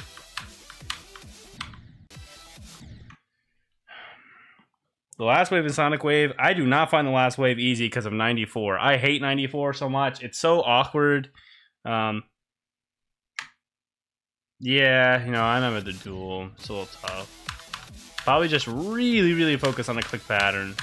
The last wave in Sonic Wave, I do not find the last wave easy because of 94. I hate 94 so much. It's so awkward. Yeah, you know, I remember the duel. It's a little tough. Probably just really focus on the click pattern.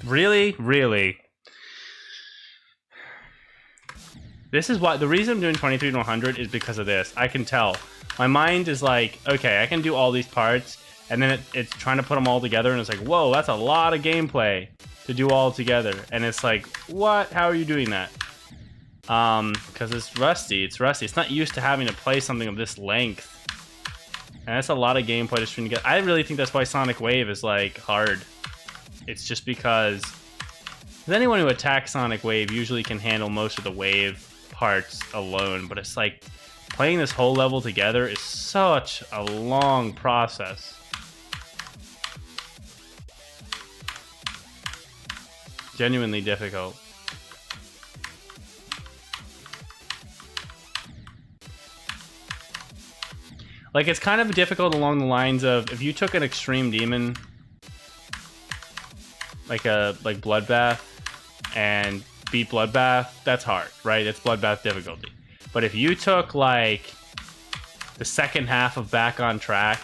Really? This is why the reason I'm doing 23 to 100 is because of this. I can tell. My mind is like, okay, I can do all these parts, and then it's trying to put them all together, and it's like, whoa, that's a lot of gameplay to do all together. And it's like, what? How are you doing that? Because it's rusty. It's not used to having to play something of this length. And that's a lot of gameplay to string together. I really think that's why Sonic Wave is like hard. It's just because anyone who attacks Sonic Wave usually can handle most of the wave parts alone, but it's like playing this whole level together is such a long process. Genuinely difficult. Like, it's kind of difficult along the lines of if you took an extreme demon like Bloodbath and beat Bloodbath, that's hard, right? It's Bloodbath difficulty. But if you took like the second half of Back on Track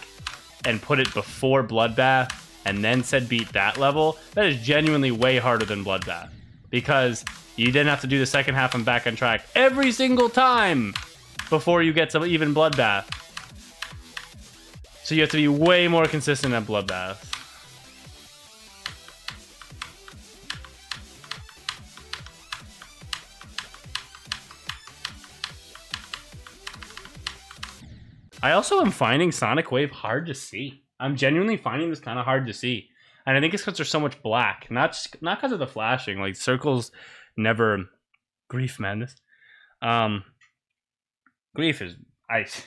and put it before Bloodbath and then said beat that level, that is genuinely way harder than Bloodbath, because you didn't have to do the second half and Back on Track every single time before you get to even Bloodbath. So you have to be way more consistent at Bloodbath. I also am finding Sonic Wave hard to see. I'm genuinely finding this kind of hard to see. And I think it's because there's so much black. Not because of the flashing. Like, circles never... Grief, madness. Grief is ice.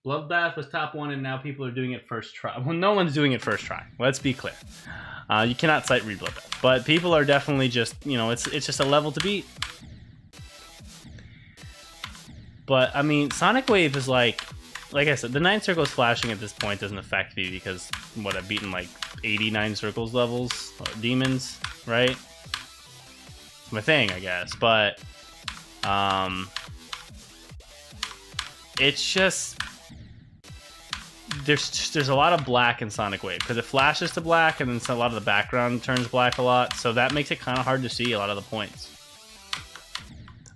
Bloodbath was top 1, and now people are doing it first try. Well, no one's doing it first try. Let's be clear. You cannot sight read Bloodbath. But people are definitely just, you know, it's just a level to beat. But, I mean, Sonic Wave is like I said, the 9 circles flashing at this point doesn't affect me because, what, I've beaten like 89 circles levels, demons, right? It's my thing, I guess. But, it's just, there's a lot of black in Sonic Wave because it flashes to black and then a lot of the background turns black a lot. So that makes it kind of hard to see a lot of the points.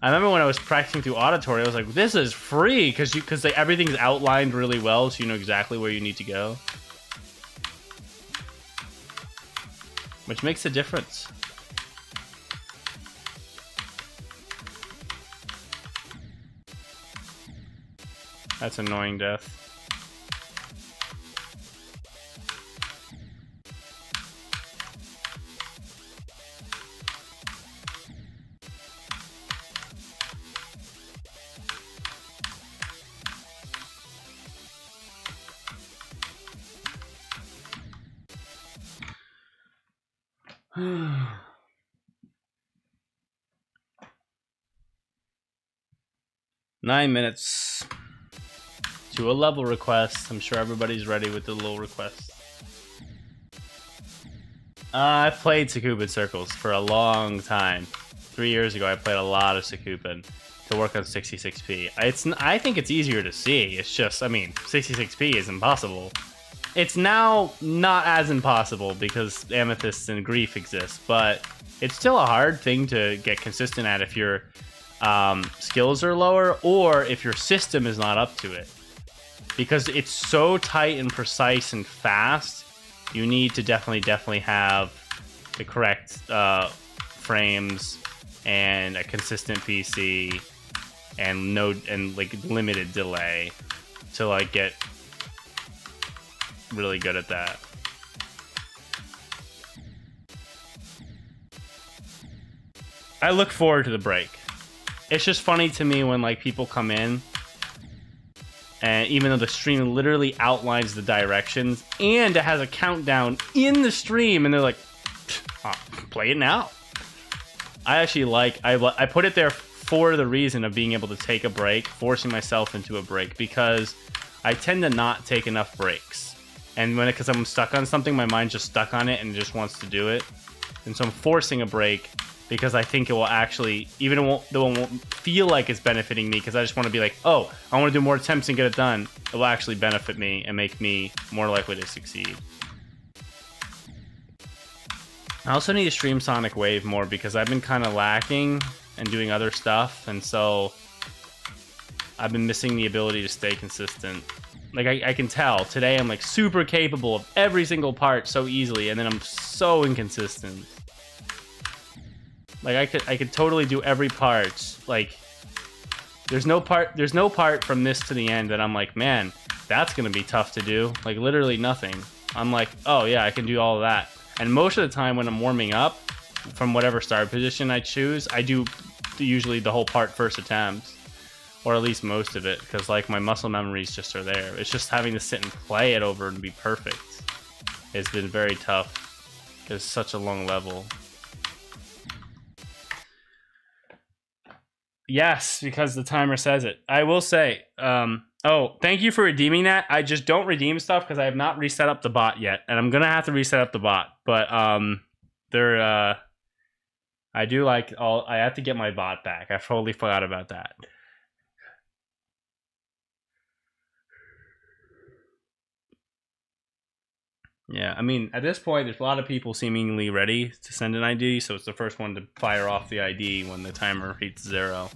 I remember when I was practicing through Auditory, I was like, this is free, because everything's outlined really well, so you know exactly where you need to go. Which makes a difference. That's annoying, Death. Nine minutes to a level request. I'm sure everybody's ready with the little request. I've played Sakubin Circles for a long time. 3 years ago, I played a lot of Sakubin to work on 66p. I think it's easier to see. It's just, I mean, 66p is impossible. It's now not as impossible because Amethyst and Grief exist, but it's still a hard thing to get consistent at if your skills are lower or if your system is not up to it. Because it's so tight and precise and fast, you need to definitely have the correct frames and a consistent PC and like limited delay to like get really good at that. I look forward to the break. It's just funny to me when like people come in and even though the stream literally outlines the directions and it has a countdown in the stream and they're like, play it now. I actually like, I put it there for the reason of being able to take a break, forcing myself into a break, because I tend to not take enough breaks. And because I'm stuck on something, my mind's just stuck on it and just wants to do it. And so I'm forcing a break because I think it will actually, even though it won't feel like it's benefiting me, because I just want to be like, oh, I want to do more attempts and get it done. It will actually benefit me and make me more likely to succeed. I also need to stream Sonic Wave more because I've been kind of lacking and doing other stuff. And so I've been missing the ability to stay consistent. Like, I can tell. Today I'm, like, super capable of every single part so easily, and then I'm so inconsistent. Like, I could totally do every part. Like, there's no part from this to the end that I'm like, man, that's gonna be tough to do. Like, literally nothing. I'm like, oh, yeah, I can do all of that. And most of the time when I'm warming up, from whatever start position I choose, I do usually the whole part first attempt. Or at least most of it, because like my muscle memories just are there. It's just having to sit and play it over and be perfect. It's been very tough. It's such a long level. Yes, because the timer says it. I will say, oh, thank you for redeeming that. I just don't redeem stuff because I have not reset up the bot yet. And I'm going to have to reset up the bot. But They're I do like all. I have to get my bot back. I totally forgot about that. Yeah, I mean, at this point, there's a lot of people seemingly ready to send an ID, so it's the first one to fire off the ID when the timer hits 0.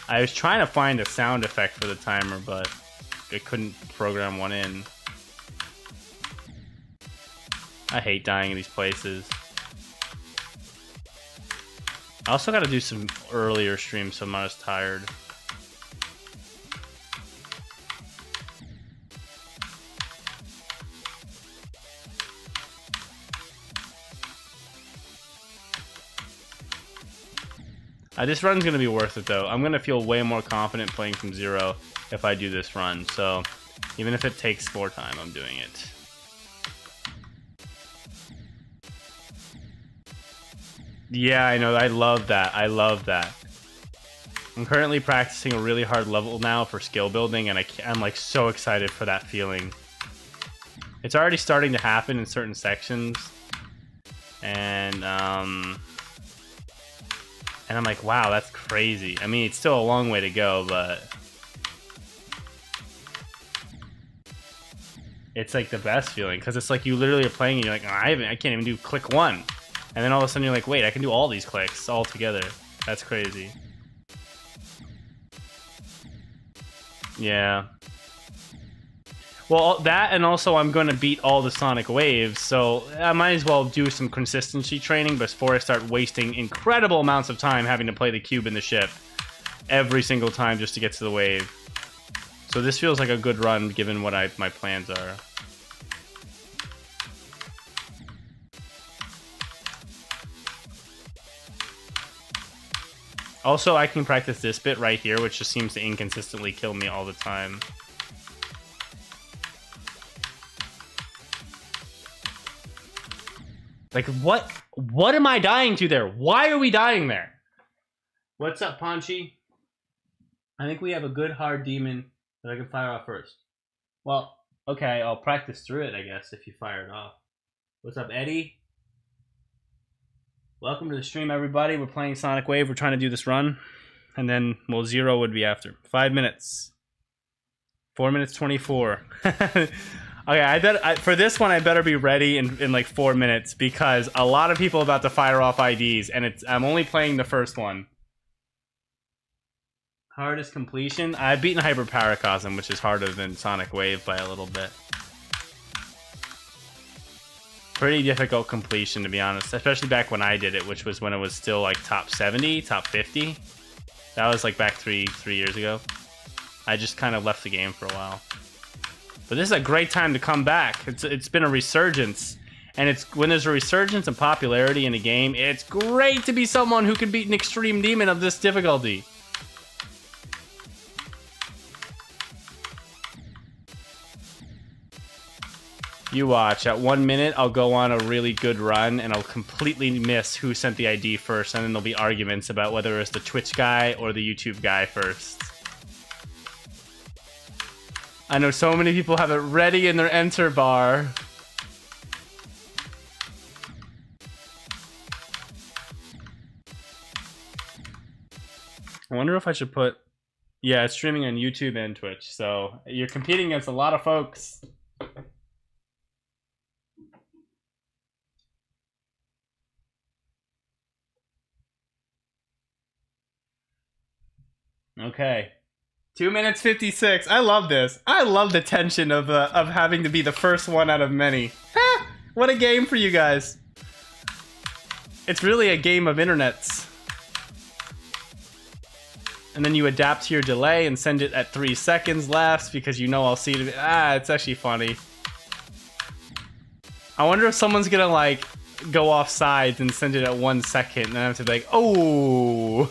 I was trying to find a sound effect for the timer, but I couldn't program one in. I hate dying in these places. I also got to do some earlier streams, so I'm not as tired. This run's going to be worth it, though. I'm going to feel way more confident playing from 0 if I do this run. So even if it takes more time, I'm doing it. Yeah, I know. I love that. I love that. I'm currently practicing a really hard level now for skill building, and I'm like so excited for that feeling. It's already starting to happen in certain sections. And I'm like, wow, that's crazy. I mean, it's still a long way to go, but it's like the best feeling because it's like you literally are playing and you're like, oh, I can't even do click 1, and then all of a sudden you're like, wait, I can do all these clicks all together. That's crazy. Yeah. Well, that, and also I'm going to beat all the Sonic waves, so I might as well do some consistency training before I start wasting incredible amounts of time having to play the cube in the ship every single time just to get to the wave. So this feels like a good run given what my plans are. Also, I can practice this bit right here, which just seems to inconsistently kill me all the time. Like, what am I dying to there? Why are we dying there? What's up, Ponchi? I think we have a good hard demon that I can fire off first. Well, okay, I'll practice through it, I guess, if you fire it off. What's up, Eddie? Welcome to the stream, everybody. We're playing Sonic Wave. We're trying to do this run. And then, well, 0 would be after. 5 minutes. 4 minutes 24. Okay, for this one, I better be ready in like 4 minutes because a lot of people are about to fire off IDs, and I'm only playing the first one. Hardest completion? I've beaten Hyper Paracosm, which is harder than Sonic Wave by a little bit. Pretty difficult completion, to be honest, especially back when I did it, which was when it was still like top 70, top 50. That was like back three years ago. I just kind of left the game for a while. But this is a great time to come back. It's been a resurgence. And when there's a resurgence in popularity in a game, it's great to be someone who can beat an extreme demon of this difficulty. You watch. At 1 minute, I'll go on a really good run, and I'll completely miss who sent the ID first, and then there'll be arguments about whether it's the Twitch guy or the YouTube guy first. I know so many people have it ready in their enter bar. I wonder if I should put... Yeah, it's streaming on YouTube and Twitch, so you're competing against a lot of folks. Okay. 2 minutes 56. I love this. I love the tension of having to be the first one out of many. Ha! What a game for you guys. It's really a game of internets. And then you adapt to your delay and send it at 3 seconds left because you know I'll see it. It's actually funny. I wonder if someone's gonna like go off sides and send it at 1 second and I have to be like, oh.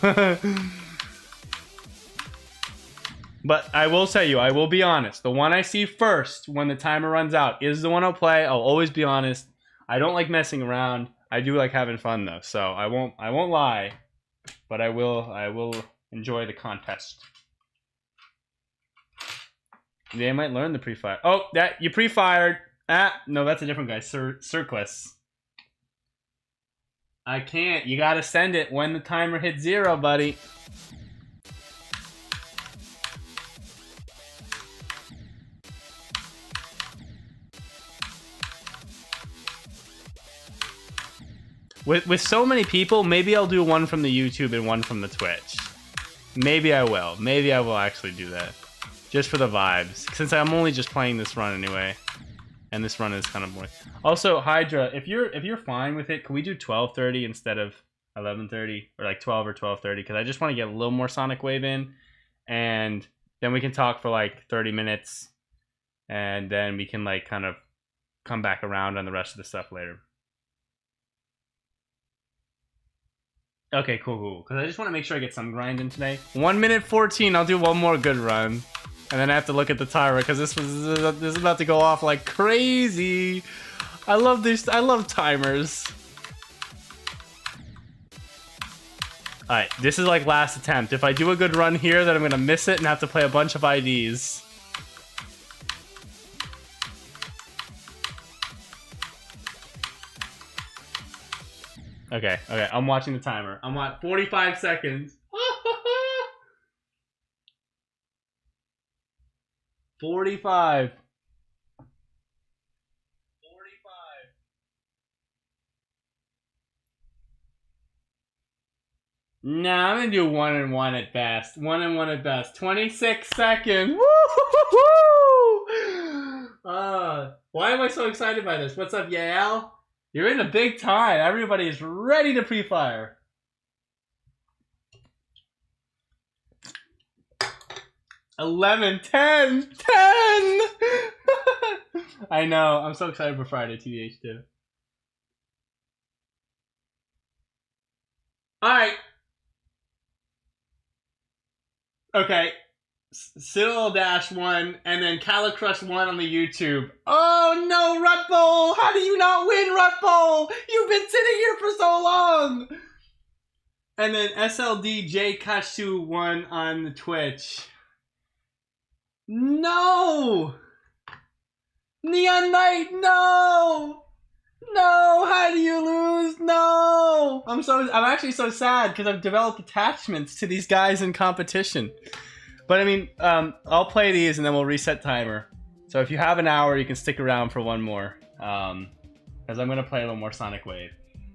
But I will tell you, I will be honest. The one I see first when the timer runs out is the one I'll play. I'll always be honest. I don't like messing around. I do like having fun though, so I won't lie. But I will enjoy the contest. They might learn the pre-fire. Oh, you pre-fired. No, that's a different guy. Circus. I can't. You gotta send it when the timer hits 0, buddy. With so many people, maybe I'll do one from the YouTube and one from the Twitch. Maybe I will. Maybe I will actually do that. Just for the vibes. Since I'm only just playing this run anyway. And this run is kind of boring. Also, Hydra, if you're fine with it, can we do 12:30 instead of 11:30? Or like 12 or 12:30? Because I just want to get a little more Sonic Wave in. And then we can talk for like 30 minutes. And then we can like kind of come back around on the rest of the stuff later. Okay, cool. Because I just want to make sure I get some grind in today. 1 minute 14. I'll do one more good run. And then I have to look at the timer because this is about to go off like crazy. I love this. I love timers. Alright, this is like last attempt. If I do a good run here, then I'm going to miss it and have to play a bunch of IDs. Okay, I'm watching the timer. I'm at 45 seconds. 45. Nah, I'm gonna do 1 and 1 at best. 1 and 1 at best. 26 seconds. Woo! Why am I so excited by this? What's up, Yale? You're in a big time. Everybody is ready to pre-fire. 11, 10, 10! I know. I'm so excited for Friday, TBH too. Alright. Okay. Cyril-1 and then Calicrush1 on the YouTube. Oh no, Rut Bowl! How do you not win, Rut Bowl? You've been sitting here for so long! And then SLDJ-Kashu1 on the Twitch. No! Neon Knight, no! No, how do you lose? No! I'm actually so sad because I've developed attachments to these guys in competition. But I mean, I'll play these and then we'll reset timer. So if you have an hour, you can stick around for one more. Because I'm gonna play a little more Sonic Wave.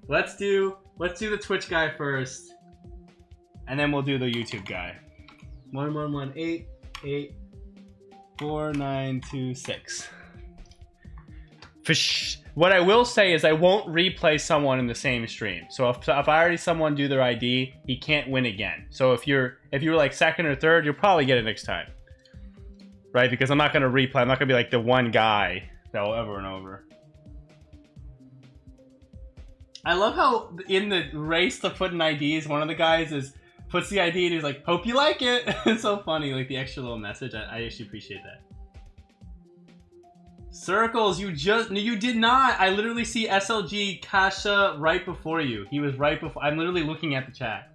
Let's do the Twitch guy first. And then we'll do the YouTube guy. 111 8 4 9 2 6. Fish. What I will say is I won't replay someone in the same stream. So if I already someone do their ID, he can't win again. So if you're like second or third, you'll probably get it next time, right? Because I'm not gonna replay. I'm not gonna be like the one guy that will over and over. I love how in the race to put in IDs, one of the guys puts the ID and he's like, "Hope you like it." It's so funny, like the extra little message. I actually appreciate that. Circles, you did not. I literally see SLG Kasha right before you. He was right before. I'm literally looking at the chat.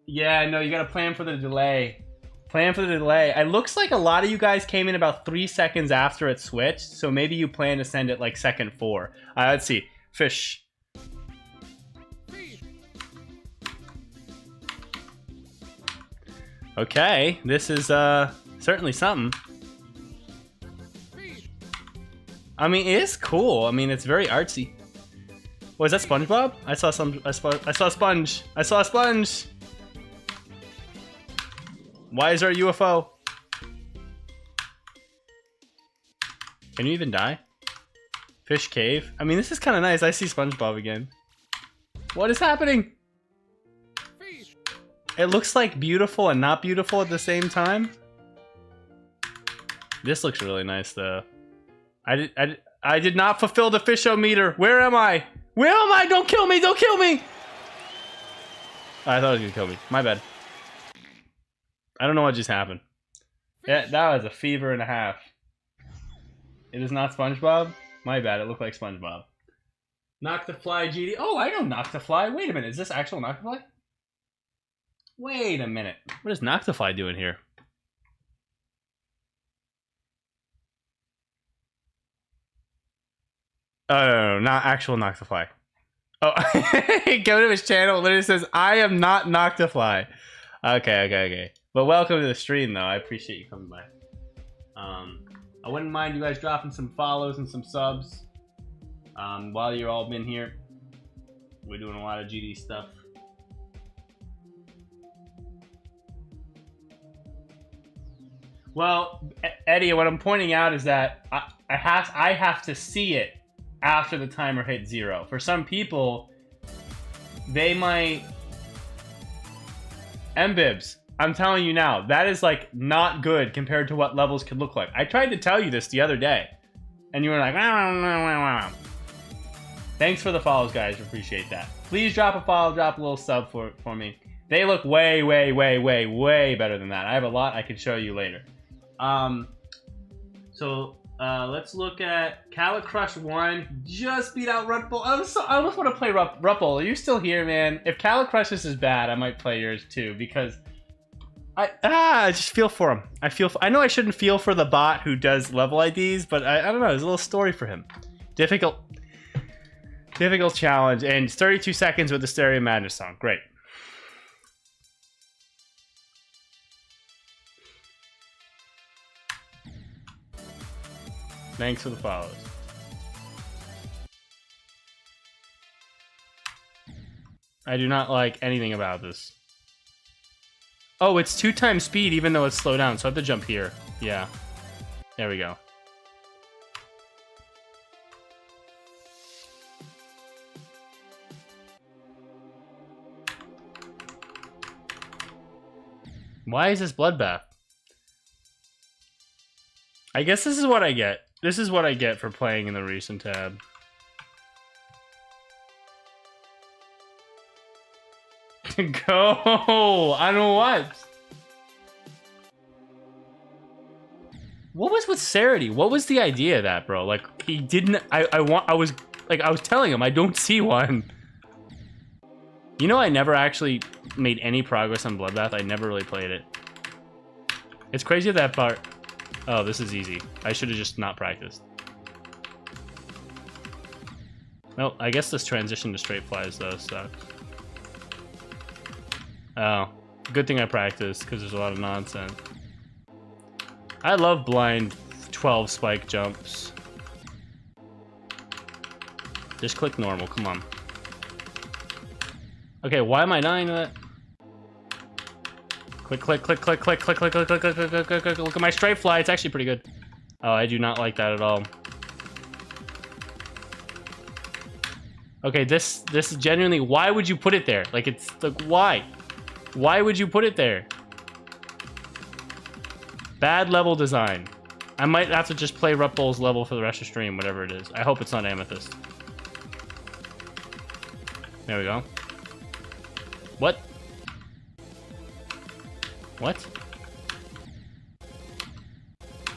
Yeah, no, you gotta plan for the delay. Plan for the delay. It looks like a lot of you guys came in about 3 seconds after it switched, so maybe you plan to send it like second 4. Let's see. Fish. Okay, this is certainly something. I mean, it is cool. I mean, it's very artsy. Oh, is that SpongeBob? I saw a sponge. I saw a sponge. Why is there a UFO? Can you even die? Fish cave. I mean, this is kind of nice. I see SpongeBob again. What is happening? It looks like beautiful and not beautiful at the same time. This looks really nice, though. I did not fulfill the fishometer. Where am I? Where am I? Don't kill me! Don't kill me! I thought it was gonna kill me. My bad. I don't know what just happened. Yeah, that was a fever and a half. It is not SpongeBob? My bad, it looked like SpongeBob. Knock the Fly GD. Oh, I know Knock the Fly. Wait a minute, is this actual Knock the Fly? Wait a minute. What is Knock the Fly doing here? Oh, no, not actual Knock the Fly. Oh, go to his channel. It literally says, I am not Noctifly. Okay. But welcome to the stream, though. I appreciate you coming by. I wouldn't mind you guys dropping some follows and some subs while you're all been here. We're doing a lot of GD stuff. Well, Eddie, what I'm pointing out is that I have to see it after the timer hits 0. For some people, they might... MBibs, I'm telling you now, that is like not good compared to what levels could look like. I tried to tell you this the other day, and you were like, wah. Thanks for the follows, guys. Appreciate that. Please drop a follow, drop a little sub for me. They look way better than that. I have a lot I can show you later. Let's look at Calicrush 1. Just beat out Rutbull. I almost want to play Rutbull. Are you still here, man? If Calicrush is bad, I might play yours too, because I just feel for him. I know I shouldn't feel for the bot who does level IDs, but I don't know. There's a little story for him. Difficult challenge, and 32 seconds with the Stereo Madness song. Great. Thanks for the follows. I do not like anything about this. Oh, it's 2 times speed even though it's slowed down, so I have to jump here. Yeah. There we go. Why is this bloodbath? I guess this is what I get. This is what I get for playing in the recent tab. Go on what? What was with Sarity? What was the idea of that, bro? Like, he didn't. I was telling him I don't see one. You know, I never actually made any progress on Bloodbath. I never really played it. It's crazy that part. Oh, this is easy. I should have just not practiced. Well, I guess this transition to straight flies, though, sucks. Oh, good thing I practiced, because there's a lot of nonsense. I love blind 12 spike jumps. Just click normal, come on. Okay, why am I dying to that? Click. Look at my straight fly. It's actually pretty good. Oh, I do not like that at all. Okay, this is genuinely. Why would you put it there? Like, it's like, why? Why would you put it there? Bad level design. I might have to just play Rutbull's level for the rest of the stream, whatever it is. I hope it's not Amethyst. There we go. What? What?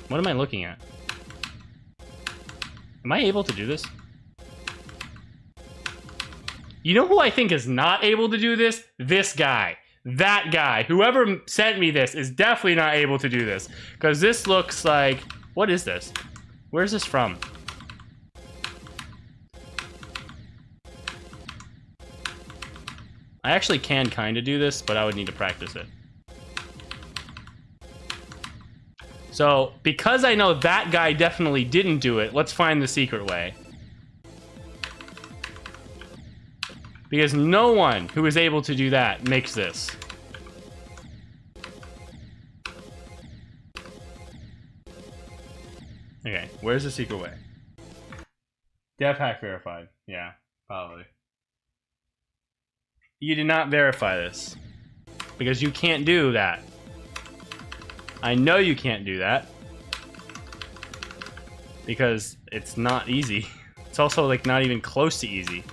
What am I looking at? Am I able to do this? You know who I think is not able to do this? This guy. That guy. Whoever sent me this is definitely not able to do this. Because this looks like... What is this? Where's this from? I actually can kind of do this, but I would need to practice it. So, because I know that guy definitely didn't do it, let's find the secret way. Because no one who is able to do that makes this. Okay, where's the secret way? Dev hack verified. Yeah, probably. You did not verify this. Because you can't do that. I know you can't do that. Because it's not easy. It's also like not even close to easy.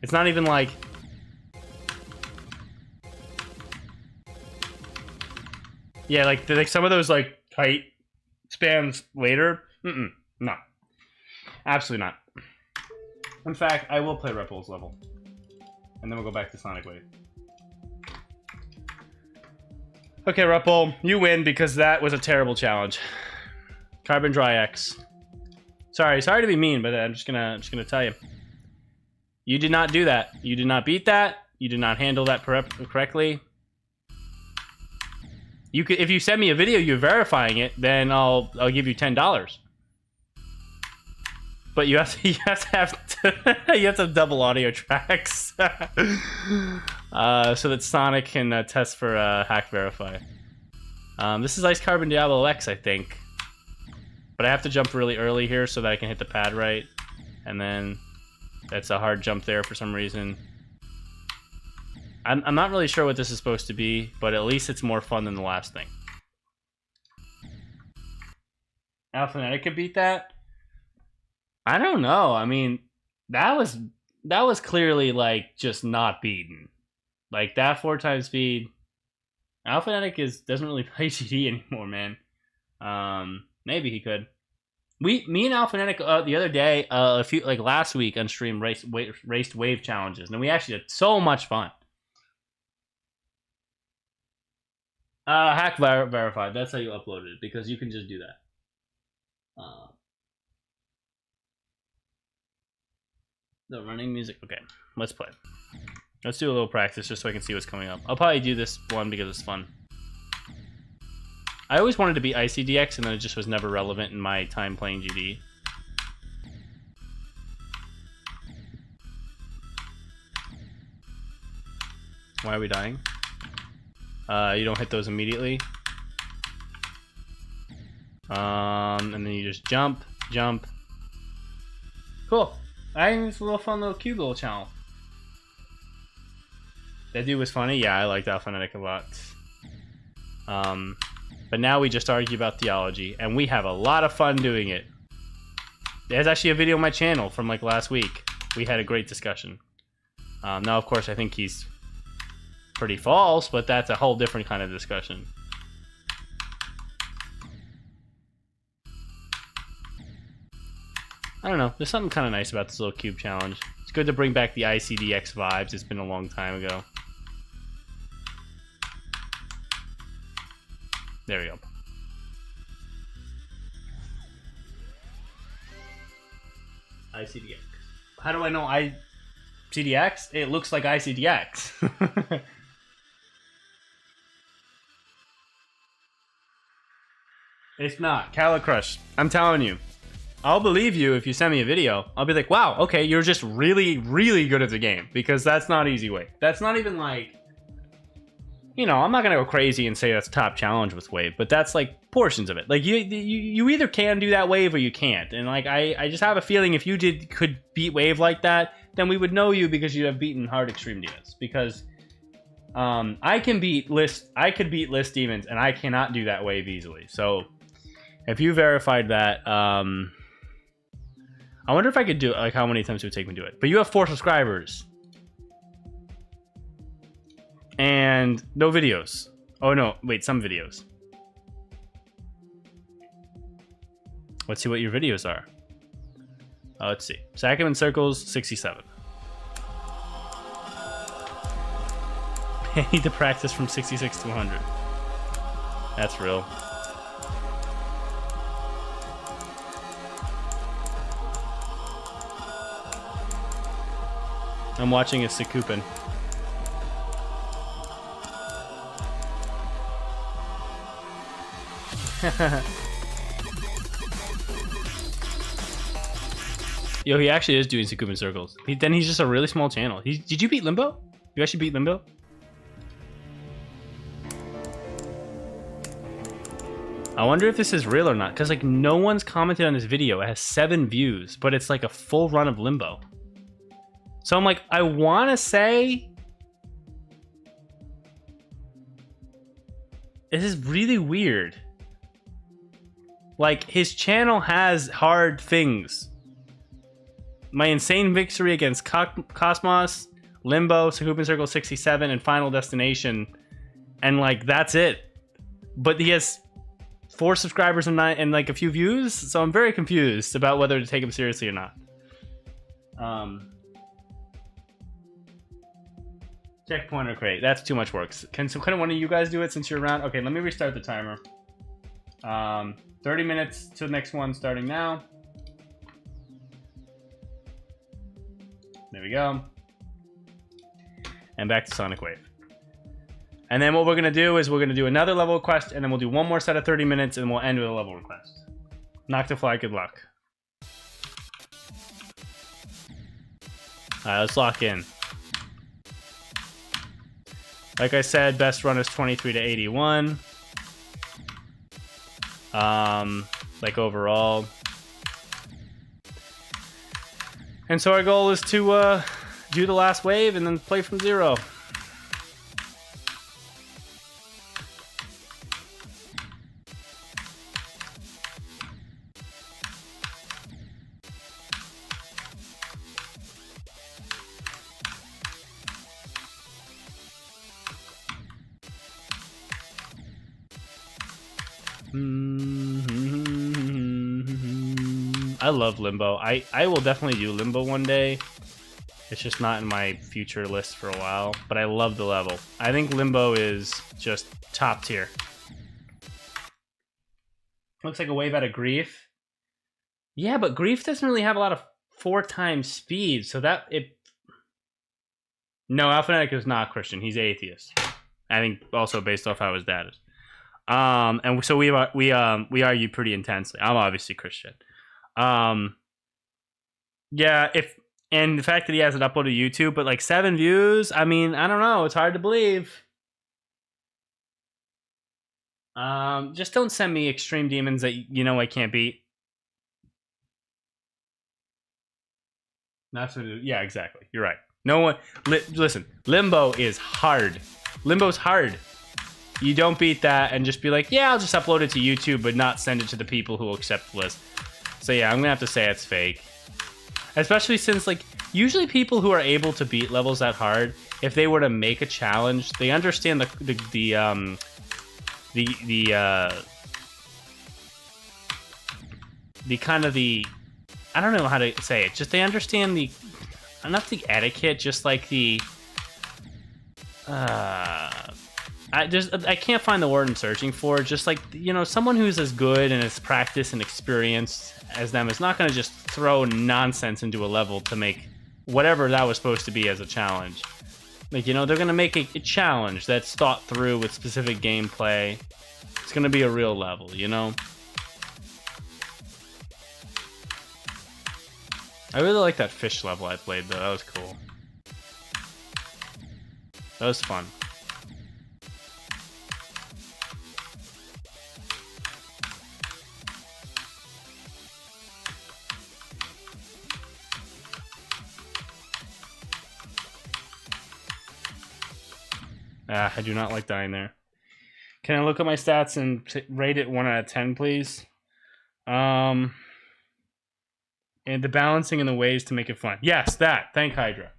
It's not even like... Yeah, like some of those like tight spans later. No. Absolutely not. In fact, I will play Rutbull's level. And then we'll go back to Sonic Wave. Okay, Rutbull, you win because that was a terrible challenge. Carbon Dry X. Sorry to be mean, but I'm just gonna tell you. You did not do that. You did not beat that. You did not handle that correctly. You could, if you send me a video you're verifying it, then I'll give you $10. But you have to you have to have double audio tracks so that Sonic can test for hack verify. This is Ice Carbon Diablo X, I think. But I have to jump really early here so that I can hit the pad right. And then that's a hard jump there for some reason. I'm not really sure what this is supposed to be, but at least it's more fun than the last thing. Alphanetic could beat that? I don't know. I mean, that was clearly like just not beaten. Like that 4x speed. Alphanetic doesn't really play GD anymore, man. Maybe he could. Me and Alphanetic the other day, last week on stream raced wave challenges, and we actually had so much fun. Hack verified. That's how you uploaded it, because you can just do that. The running music. Okay, let's play. Let's do a little practice just so I can see what's coming up. I'll probably do this one because it's fun. I always wanted to be ICDX, and then it just was never relevant in my time playing GD. Why are we dying? You don't hit those immediately. And then you just jump. Cool. I think it's a little fun little cube little channel. That dude was funny. Yeah, I liked Alphanetic a lot. But now we just argue about theology, and we have a lot of fun doing it. There's actually a video on my channel from like last week. We had a great discussion. Now, of course, I think he's pretty false, but that's a whole different kind of discussion. I don't know. There's something kind of nice about this little cube challenge. It's good to bring back the ICDX vibes. It's been a long time ago. There we go. ICDX. How do I know ICDX? It looks like ICDX. It's not. Calicrush. I'm telling you. I'll believe you if you send me a video. I'll be like, wow, okay, you're just really, really good at the game. Because that's not easy way. That's not even like... You know, I'm not gonna go crazy and say that's top challenge with wave, but that's like portions of it. Like you either can do that wave or you can't. And like I just have a feeling if you could beat wave like that, then we would know you because you have beaten hard extreme demons. Because I could beat list demons, and I cannot do that wave easily. So if you verified that, I wonder if I could do it. Like how many times it would take me to do it. But you have 4 subscribers. And no videos. Oh no, wait, some videos. Let's see what your videos are. Let's see. Sacrament Circles, 67. I need to practice from 66 to 100. That's real. I'm watching a Sakupin. Yo, he actually is doing Sakupin circles. Then he's just a really small channel. Did you beat Limbo? You actually beat Limbo? I wonder if this is real or not, because like no one's commented on this video. It has 7 views, but it's like a full run of Limbo. So I'm like, I want to say this is really weird. Like, his channel has hard things. My insane victory against Cosmos, Limbo, Sakupin Circle 67, and Final Destination. And, like, that's it. But he has 4 subscribers and like, a few views. So I'm very confused about whether to take him seriously or not. Checkpoint or crate. That's too much work. Can one of you guys do it since you're around? Okay, let me restart the timer. 30 minutes to the next one starting now. There we go. go. And back to Sonic Wave. And then what we're going to do is we're going to do another level request, and then we'll do one more set of 30 minutes, and we'll end with a level request. Noctifly, good luck. Alright, let's lock in. Like I said, best run is 23 to 81. Like overall. And so our goal is to do the last wave and then play from zero. I love Limbo. I will definitely do Limbo one day. It's just not in my future list for a while, but I love the level. I think Limbo is just top tier. Looks like a wave out of Grief. Yeah, but Grief doesn't really have a lot of 4 times speed, so that it. No, Alphanetic is not Christian. He's atheist. I think also based off how his dad is. And so we argue pretty intensely. I'm obviously Christian. Yeah, and the fact that he hasn't uploaded to YouTube, but like 7 views, I mean, I don't know, it's hard to believe. Just don't send me extreme demons that you know I can't beat. That's what yeah, exactly. You're right. No one listen, Limbo is hard. Limbo's hard. You don't beat that and just be like, yeah, I'll just upload it to YouTube, but not send it to the people who will accept the list. So yeah, I'm gonna have to say it's fake. Especially since, like, usually people who are able to beat levels that hard, if they were to make a challenge, they understand the kind of the, I don't know how to say it. Just they understand the, not the etiquette, just like the, I can't find the word I'm searching for. Just like, you know, someone who's as good and as practiced and experienced as them is not going to just throw nonsense into a level to make whatever that was supposed to be as a challenge. Like, you know, they're going to make a challenge that's thought through with specific gameplay. It's going to be a real level, you know? I really like that fish level I played, though. That was cool. That was fun. I do not like dying there. Can I look at my stats and rate it 1 out of 10, please? And the balancing and the ways to make it fun. Yes, that. Thank Hydra.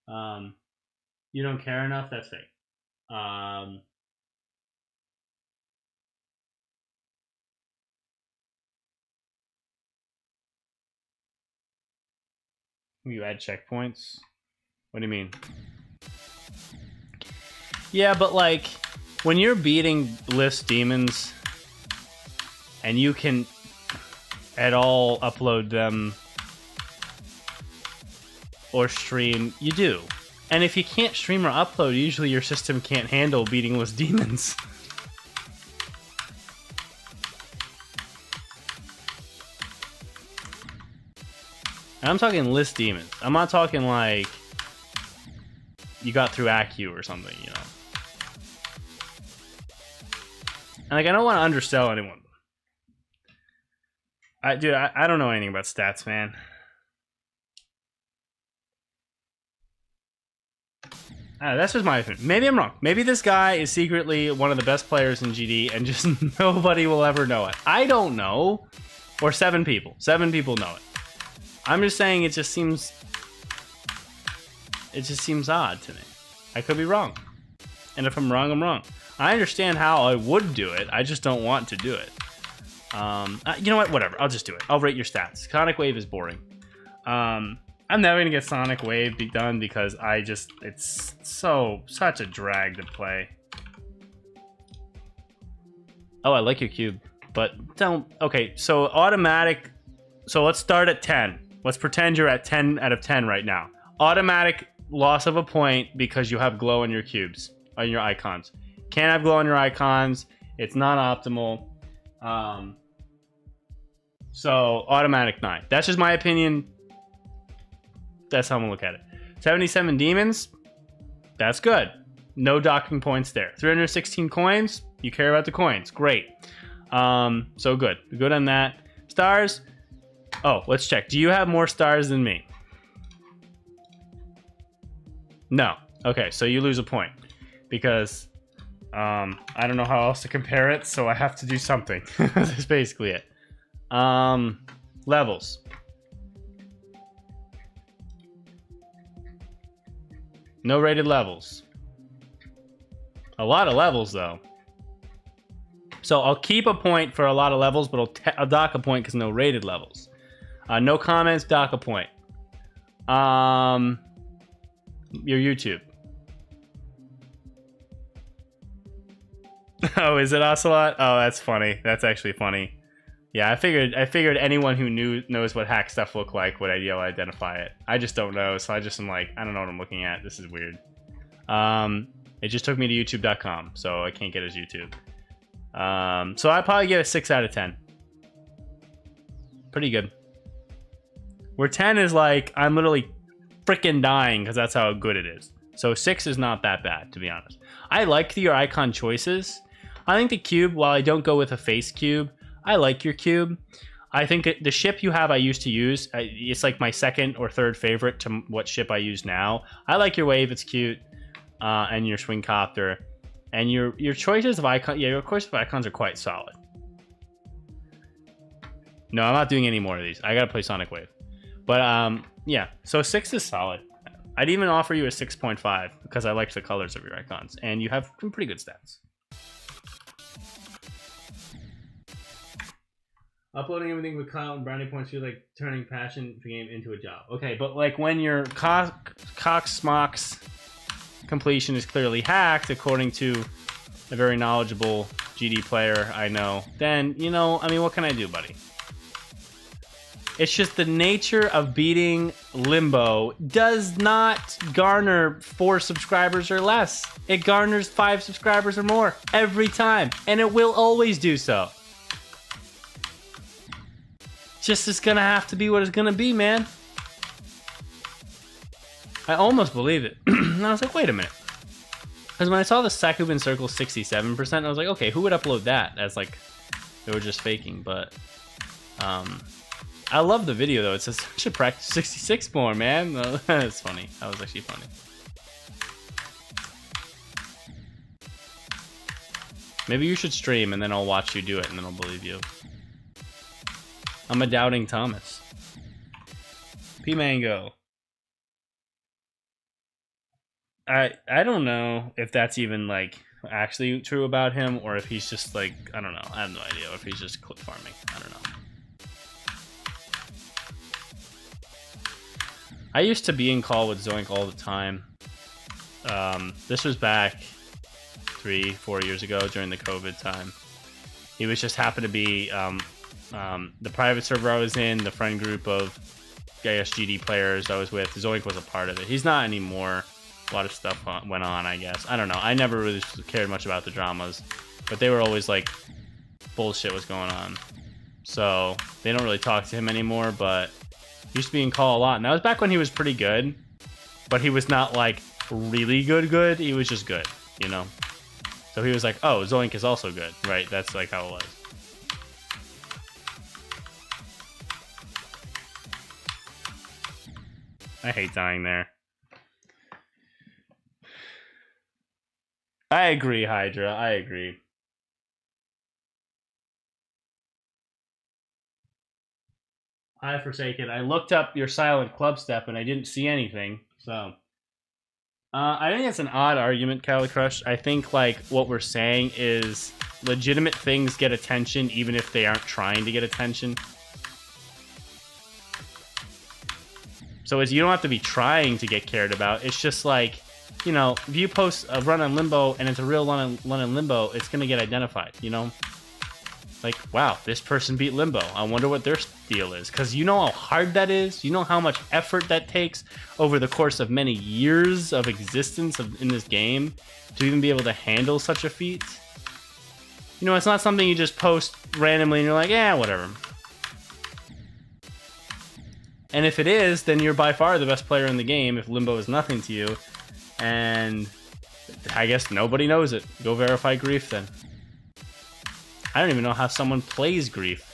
You don't care enough? That's fake. You add checkpoints? What do you mean? Yeah, but like, when you're beating list demons and you can at all upload them or stream, you do. And if you can't stream or upload, usually your system can't handle beating list demons. And I'm talking list demons. I'm not talking like you got through ACU or something, you know. And like, I don't want to undersell anyone. I don't know anything about stats, man. That's just my opinion. Maybe I'm wrong. Maybe this guy is secretly one of the best players in GD and just nobody will ever know it. I don't know. Or 7 people. 7 people know it. I'm just saying it just seems odd to me. I could be wrong. And if I'm wrong, I'm wrong. I understand how I would do it. I just don't want to do it. You know what? Whatever. I'll just do it. I'll rate your stats. Sonic Wave is boring. I'm never going to get Sonic Wave done because it's such a drag to play. Oh, I like your cube. But don't... Okay, so automatic... So let's start at 10. Let's pretend you're at 10 out of 10 right now. automatic loss of a point because you have glow on your cubes, on your icons. Can't have glow on your icons. It's not optimal. So automatic 9. That's just my opinion. That's how I'm gonna look at it. 77 demons. That's good. No docking points there. 316 coins. You care about the coins. Great. So good. Good on that. Stars. Oh, let's check. Do you have more stars than me? No. Okay, so you lose a point because I don't know how else to compare it, so I have to do something. That's basically it. Levels. No rated levels. A lot of levels though. So I'll keep a point for a lot of levels, but I'll dock a point because no rated levels. No comments, dock a point. Your YouTube. Oh, is it Ocelot? Oh, that's funny. That's actually funny. Yeah, I figured anyone who knows what hack stuff look like would identify it. I just don't know, so I just am like, I don't know what I'm looking at. This is weird. It just took me to youtube.com, so I can't get his YouTube. So I'd probably give it 6 out of 10. Pretty good. Where 10 is like, I'm literally freaking dying because that's how good it is. So 6 is not that bad, to be honest. I like your icon choices. I think the cube, while I don't go with a face cube, I like your cube. I think the ship you have I used to use, it's like my second or third favorite to what ship I use now. I like your wave, it's cute. And your swing copter. And your choices of icon, yeah, your choices of icons are quite solid. No, I'm not doing any more of these. I gotta play Sonic Wave. But yeah, so 6 is solid. I'd even offer you a 6.5 because I liked the colors of your icons. And you have some pretty good stats. Uploading everything with Kyle and brownie points feel like turning passion for game into a job. Okay, but like when your Cox completion is clearly hacked, according to a very knowledgeable GD player I know, then, you know, I mean, what can I do, buddy? It's just the nature of beating Limbo does not garner 4 subscribers or less. It garners 5 subscribers or more every time, and it will always do so. Just is gonna have to be what it's gonna be, man. I almost believed it. And I was like, wait a minute. Because when I saw the Sakubin Circle 67%, I was like, okay, who would upload that? As like, they were just faking, but I love the video though. It says, I should practice 66 more, man. It's funny. That was actually funny. Maybe you should stream and then I'll watch you do it and then I'll believe you. I'm a doubting Thomas. P Mango. I don't know if that's even like actually true about him or if he's just like, I don't know. I have no idea if he's just clip farming. I don't know. I used to be in call with Zoink all the time. This was back 3-4 years ago during the COVID time. He was just happened to be the private server I was in, the friend group of GD players I was with. Zoink was a part of it. He's not anymore. A lot of stuff went on, I guess. I don't know. I never really cared much about the dramas, but they were always like, bullshit was going on. So they don't really talk to him anymore, but he used to be in call a lot. And that was back when he was pretty good, but he was not like really good. He was just good, you know? So he was like, oh, Zoink is also good, right? That's like how it was. I hate dying there. I agree, Hydra. I agree. Hi, Forsaken. I looked up your silent club step and I didn't see anything. So, I think it's an odd argument, Cali Crush. I think like what we're saying is legitimate things get attention even if they aren't trying to get attention. So you don't have to be trying to get cared about. It's just like, you know, if you post a run on Limbo and it's a real run on Limbo, it's going to get identified, you know? Like, wow, this person beat Limbo. I wonder what their deal is. Because you know how hard that is. You know how much effort that takes over the course of many years of existence in this game to even be able to handle such a feat. You know, it's not something you just post randomly and you're like, yeah, whatever. And if it is, then you're by far the best player in the game if Limbo is nothing to you. And I guess nobody knows it. Go verify Grief then. I don't even know how someone plays Grief.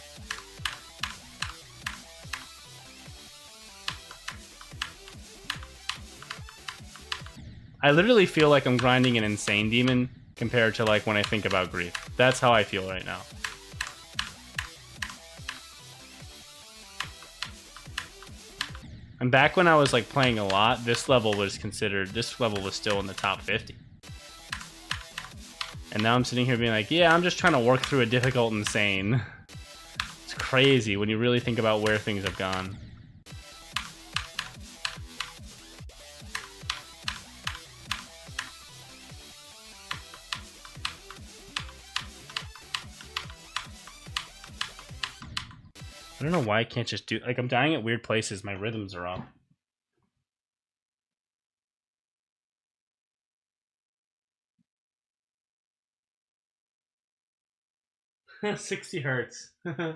I literally feel like I'm grinding an Insane Demon compared to like when I think about Grief. That's how I feel right now. And back when I was like playing a lot, this level was still in the top 50. And now I'm sitting here being like, yeah, I'm just trying to work through a difficult Insane. It's crazy when you really think about where things have gone. I don't know why I can't just do... Like, I'm dying at weird places. My rhythms are off. $60 hertz. If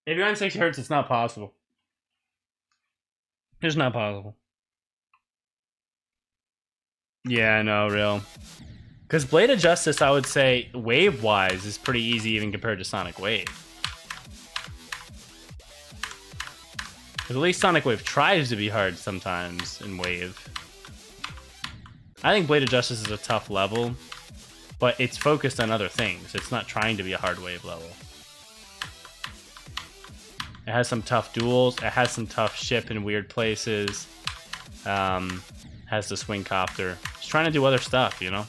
you're on 60 hertz, it's not possible. It's not possible. Yeah, no, real. Because Blade of Justice, I would say, wave-wise, is pretty easy even compared to Sonic Wave. But at least Sonic Wave tries to be hard sometimes in Wave. I think Blade of Justice is a tough level, but it's focused on other things. It's not trying to be a hard Wave level. It has some tough duels. It has some tough ship in weird places. Has the swing copter. It's trying to do other stuff, you know?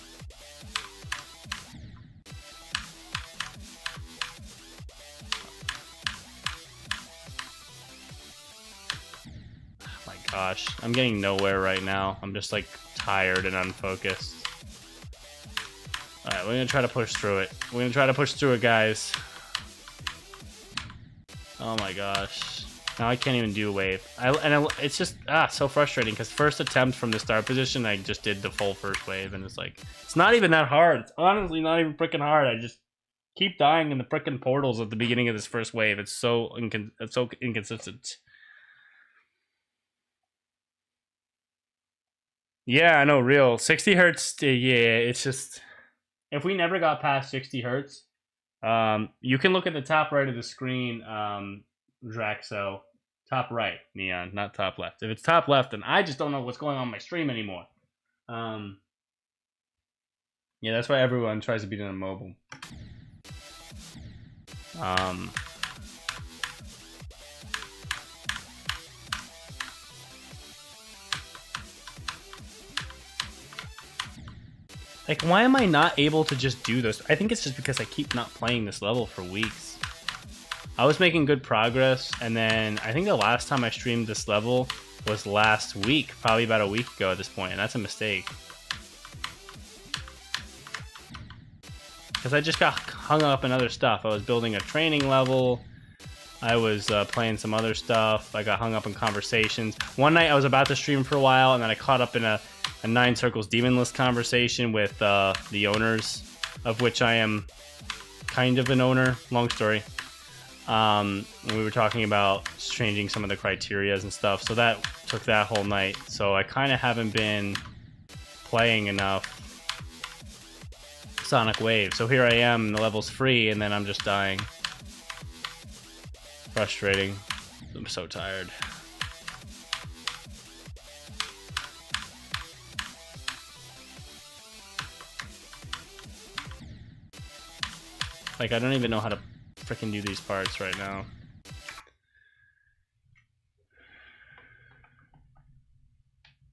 Oh my gosh, I'm getting nowhere right now. I'm just like tired and unfocused. Alright, we're gonna try to push through it. We're gonna try to push through it, guys. Oh my gosh. Now I can't even do Wave. It's just so frustrating because first attempt from the start position, I just did the full first Wave, and it's like, it's not even that hard. It's honestly not even freaking hard. I just keep dying in the freaking portals at the beginning of this first Wave. It's so inconsistent. Yeah, I know, real. 60 hertz, yeah, it's just... If we never got past 60 hertz, you can look at the top right of the screen, Draxo. Top right, Neon, not top left. If it's top left, then I just don't know what's going on my stream anymore. Yeah, that's why everyone tries to beat it on mobile. Like, why am I not able to just do this? I think it's just because I keep not playing this level for weeks. I was making good progress, and then I think the last time I streamed this level was last week, probably about a week ago at this point, and that's a mistake. Because I just got hung up in other stuff. I was building a training level. I was playing some other stuff. I got hung up in conversations. One night I was about to stream for a while, and then I caught up in a 9 Circles Demon List conversation with the owners, of which I am kind of an owner. Long story. We were talking about changing some of the criterias and stuff, so that took that whole night. So I kind of haven't been playing enough Sonic Wave. So here I am, the level's free, and then I'm just dying. Frustrating. I'm so tired. Like, I don't even know how to freaking do these parts right now.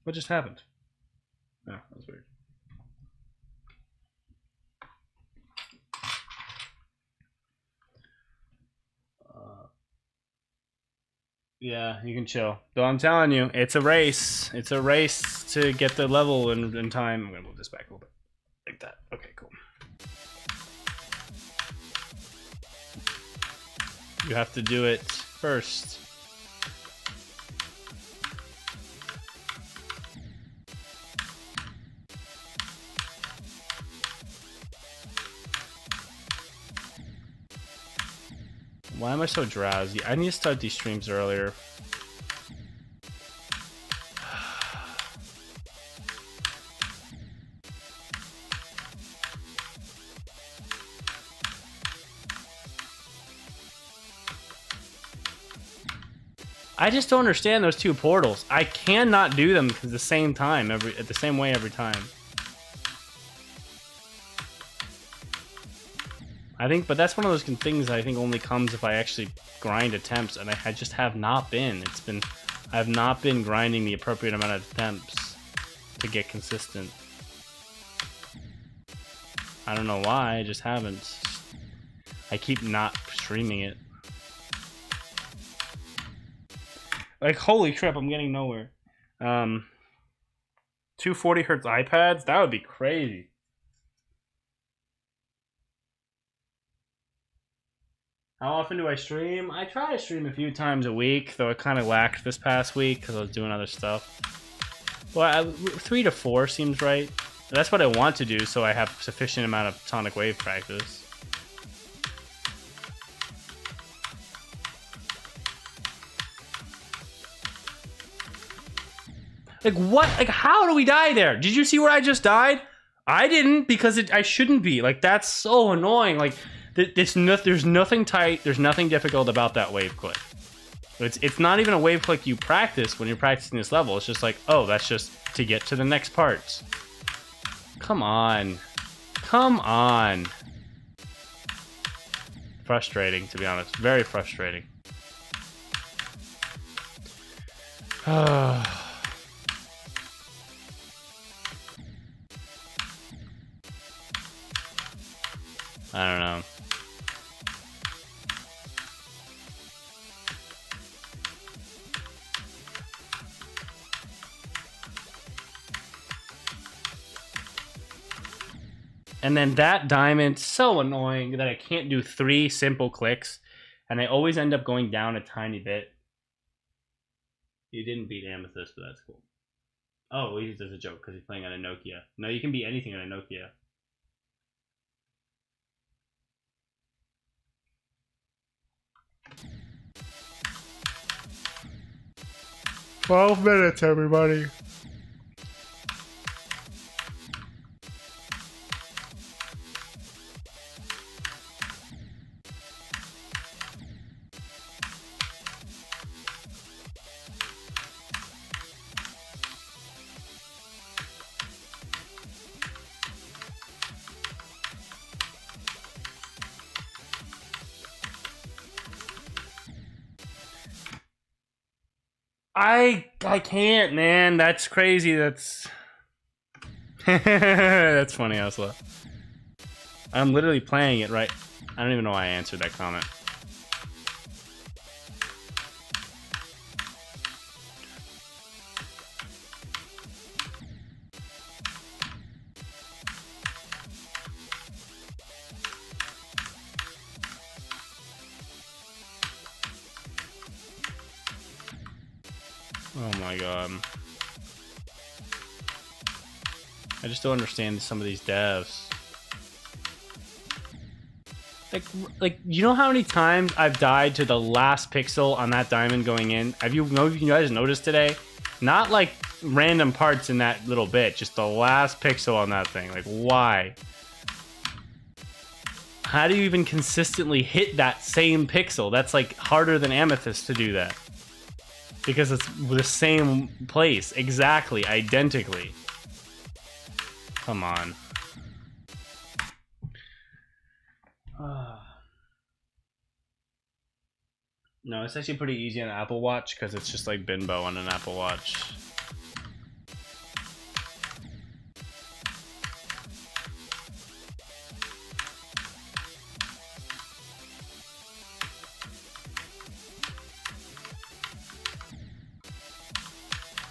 What just happened? Oh, that was weird. Yeah, you can chill. Though I'm telling you, it's a race. It's a race to get the level in time. I'm gonna move this back a little bit. Like that. Okay, cool. You have to do it first. Why am I so drowsy? I need to start these streams earlier. I just don't understand those two portals. I cannot do them at the same time at the same way every time. I think, but that's one of those things I think only comes if I actually grind attempts, and I just have not been. I have not been grinding the appropriate amount of attempts to get consistent. I don't know why, I just haven't. I keep not streaming it. Like, holy crap, I'm getting nowhere. 240 hertz iPads? That would be crazy. How often do I stream? I try to stream a few times a week, though I kind of lacked this past week because I was doing other stuff. Well, 3 to 4 seems right. That's what I want to do, so I have sufficient amount of tonic wave practice. Like, what? Like, how do we die there? Did you see where I just died? I didn't, because I shouldn't be. Like, that's so annoying. Like, there's nothing tight. There's nothing difficult about that wave click. It's not even a wave click you practice when you're practicing this level. It's just like, oh, that's just to get to the next parts. Come on. Come on. Frustrating, to be honest. Very frustrating. I don't know. And then that diamond, so annoying that I can't do 3 simple clicks, and I always end up going down a tiny bit. You didn't beat Amethyst, but that's cool. Oh, he's just a joke because he's playing on a Nokia. No, you can beat anything on a Nokia. 12 minutes, everybody. I can't, man. That's crazy. That's that's funny, Asla. I'm literally playing it right. I don't even know why I answered that comment. Oh my god. I just don't understand some of these devs. Like, you know how many times I've died to the last pixel on that diamond going in? Have you guys noticed today? Not like random parts in that little bit, just the last pixel on that thing. Like, why? How do you even consistently hit that same pixel? That's like harder than Amethyst to do that. Because it's the same place, exactly, identically. Come on. No, it's actually pretty easy on Apple Watch because it's just like Binbo on an Apple Watch.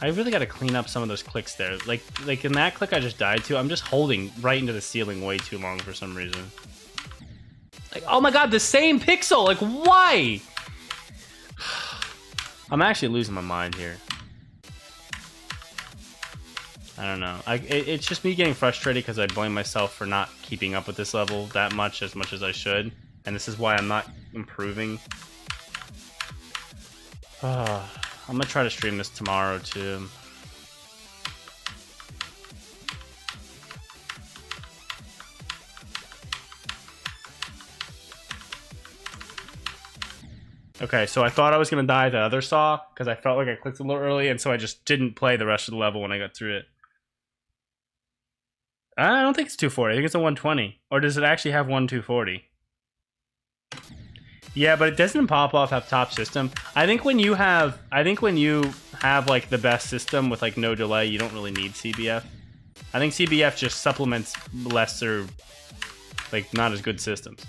I really got to clean up some of those clicks there. Like in that click I just died to, I'm just holding right into the ceiling way too long for some reason. Like, oh my god, the same pixel. Like, why? I'm actually losing my mind here. I don't know. It's just me getting frustrated because I blame myself for not keeping up with this level that much as I should. And this is why I'm not improving. I'm gonna try to stream this tomorrow too. Okay, so I thought I was gonna die at the other saw because I felt like I clicked a little early, and so I just didn't play the rest of the level when I got through it. I don't think it's 240. I think it's a 120. Or does it actually have 240? Yeah, but it doesn't pop off have top system. I think when you have like the best system with like no delay, you don't really need CBF. I think CBF just supplements lesser, like not as good systems.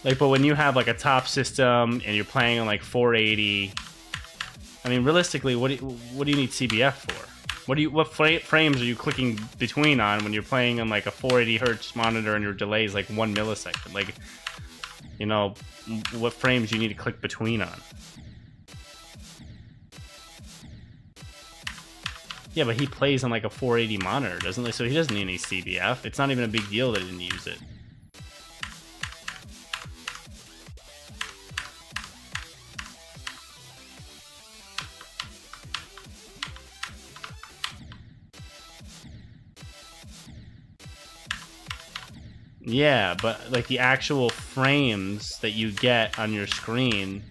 Like, but when you have like a top system and you're playing on like 480, I mean, realistically, what do you need CBF for? What frames are you clicking between on when you're playing on like a 480 hertz monitor and your delay is like 1 millisecond? Like, you know, what frames do you need to click between on? Yeah, but he plays on like a 480 monitor, doesn't he? So he doesn't need any CBF. It's not even a big deal that he didn't use it. Yeah, but like the actual frames that you get on your screen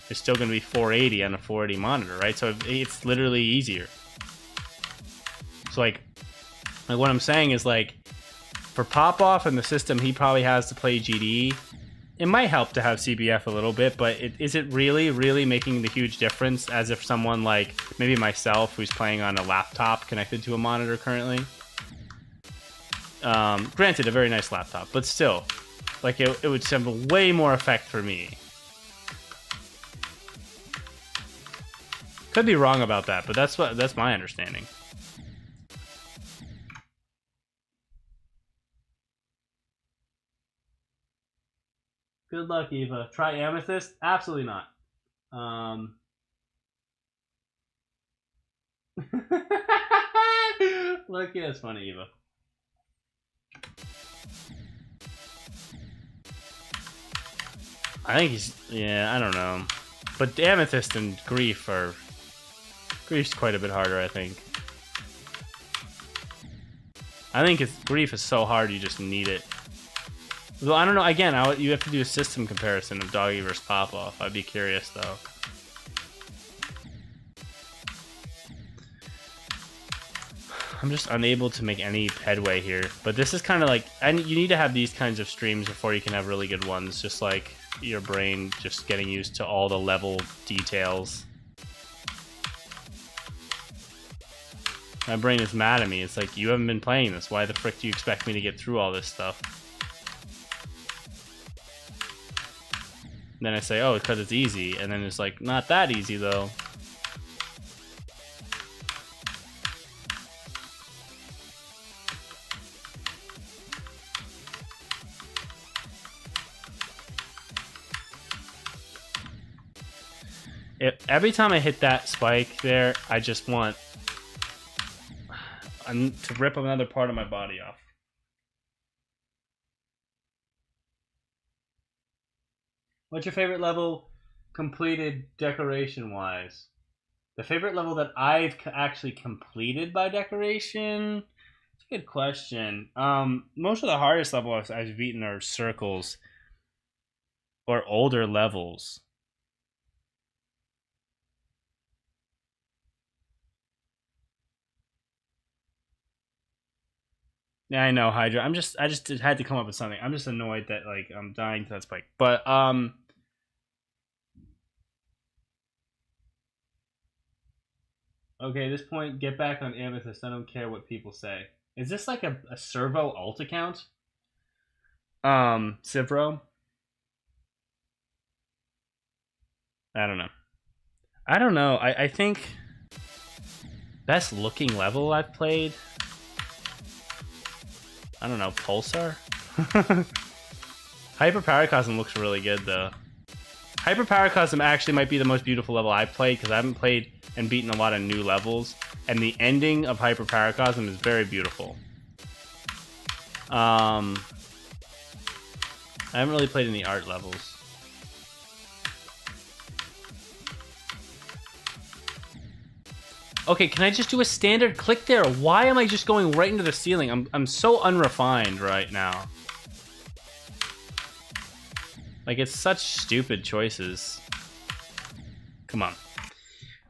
is still going to be 480 on a 480 monitor, right? So it's literally easier. So like what I'm saying is like for Popoff and the system he probably has to play GD, it might help to have CBF a little bit, but is it really making the huge difference as if someone like maybe myself who's playing on a laptop connected to a monitor currently? Granted, a very nice laptop, but still, like it would have way more effect for me. Could be wrong about that, but that's my understanding. Good luck, Eva. Try Amethyst? Absolutely not. Look, yeah, it's funny, Eva. I think yeah, I don't know. But Amethyst and Grief's quite a bit harder, I think. I think Grief is so hard you just need it. Well, I don't know, again, you have to do a system comparison of Doggy versus Popoff. I'd be curious, though. I'm just unable to make any headway here. But this is kind of like... you need to have these kinds of streams before you can have really good ones. Just like your brain just getting used to all the level details. My brain is mad at me. It's like, you haven't been playing this. Why the frick do you expect me to get through all this stuff? And then I say, oh, because it's easy. And then it's like, not that easy, though. Every time I hit that spike there, I just want to rip another part of my body off. What's your favorite level completed decoration-wise? The favorite level that I've actually completed by decoration? It's a good question. Most of the hardest levels I've beaten are circles or older levels. Yeah, I know, Hydra. I just had to come up with something. I'm just annoyed that like I'm dying to that spike. But okay, at this point, get back on Amethyst. I don't care what people say. Is this like a servo alt account? Civro? I don't know. I think Best looking level I've played? I don't know, Pulsar? Hyperparacosm looks really good though. Hyperparacosm actually might be the most beautiful level I've played because I haven't played and beaten a lot of new levels, and the ending of Hyperparacosm is very beautiful. I haven't really played any art levels. Okay, can I just do a standard click there? Why am I just going right into the ceiling? I'm so unrefined right now. Like, it's such stupid choices. Come on.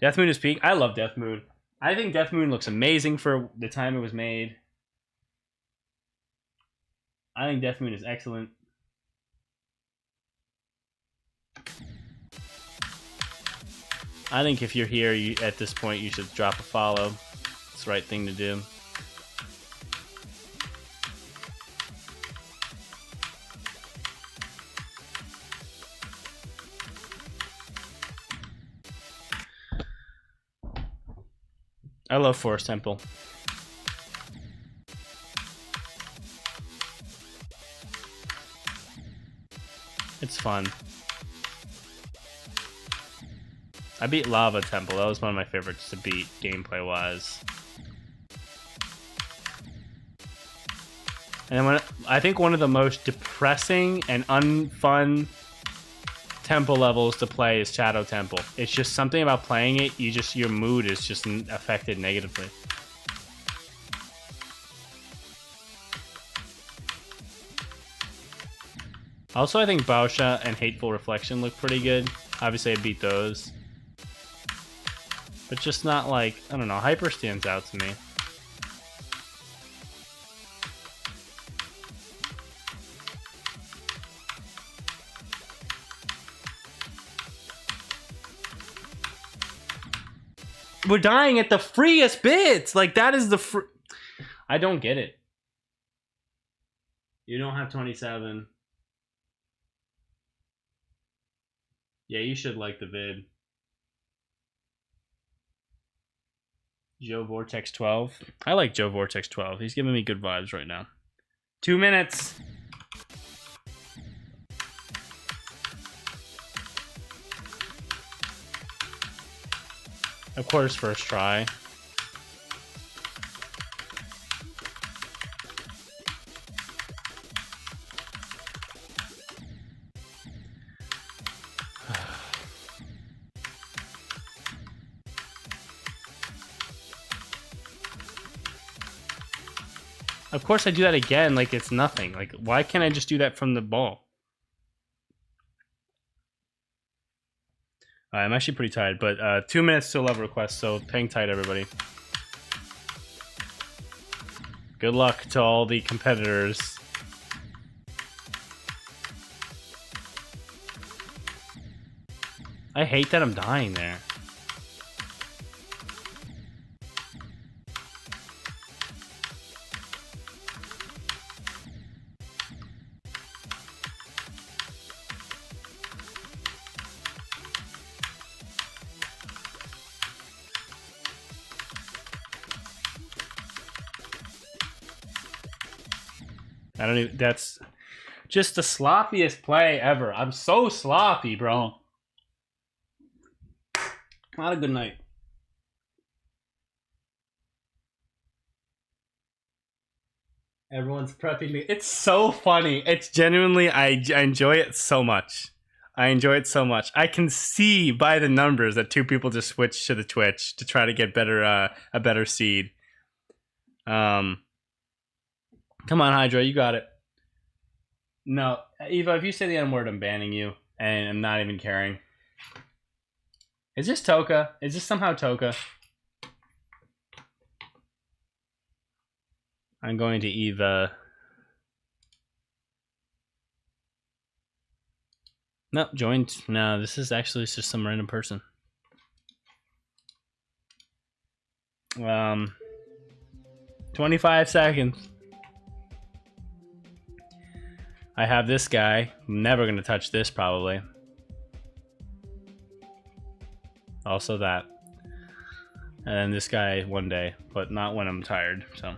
Death Moon is peak. I love Death Moon. I think Death Moon looks amazing for the time it was made. I think Death Moon is excellent. I think if you're here at this point, you should drop a follow. It's the right thing to do. I love Forest Temple. It's fun. I beat Lava Temple. That was one of my favorites to beat gameplay-wise. And then I think one of the most depressing and unfun temple levels to play is Shadow Temple. It's just something about playing it, your mood is just affected negatively. Also, I think Bausha and Hateful Reflection look pretty good. Obviously, I beat those. But just not like, I don't know, Hyper stands out to me. We're dying at the freest bits! Like, that is the I don't get it. You don't have 27. Yeah, you should like the vid. Joe Vortex 12. I like Joe Vortex 12. He's giving me good vibes right now. 2 minutes. Of course, first try. Of course I do that again like it's nothing. Like, why can't I just do that from the ball? I'm actually pretty tired, but 2 minutes to level request, so hang tight, everybody. Good luck to all the competitors. I hate that I'm dying there. I don't even, that's just the sloppiest play ever. I'm so sloppy, bro. Not a good night. Everyone's prepping me. It's so funny. It's genuinely, I enjoy it so much. I enjoy it so much. I can see by the numbers that 2 people just switched to the Twitch to try to get better, a better seed. Come on, Hydra, you got it. No, Eva, if you say the N-word, I'm banning you, and I'm not even caring. Is this Toka? Is this somehow Toka? I'm going to Eva. No, joined. No, this is actually just some random person. 25 seconds. I have this guy. I'm never going to touch this, probably. Also that. And then this guy one day, but not when I'm tired, so.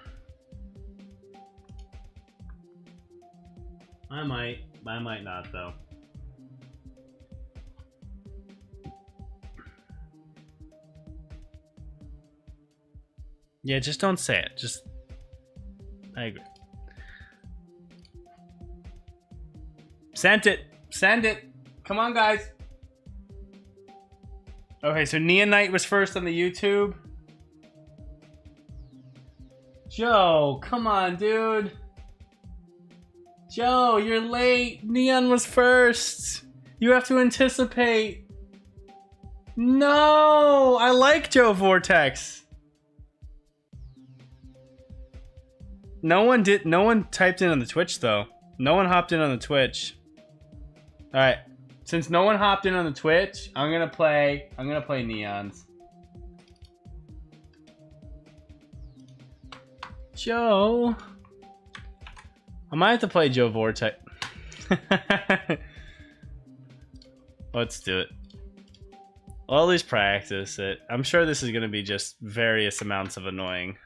I might not though. Yeah, just don't say it. Just, I agree. Send it. Send it. Come on, guys. Okay, so Neon Knight was first on the YouTube. Joe, come on, dude. Joe, you're late. Neon was first. You have to anticipate. No, I like Joe Vortex. No one typed in on the Twitch though. No one hopped in on the Twitch. All right. Since no one hopped in on the Twitch, I'm gonna play Neons. Joe, I might have to play Joe Vortex. Let's do it. Well, at least practice it. I'm sure this is gonna be just various amounts of annoying.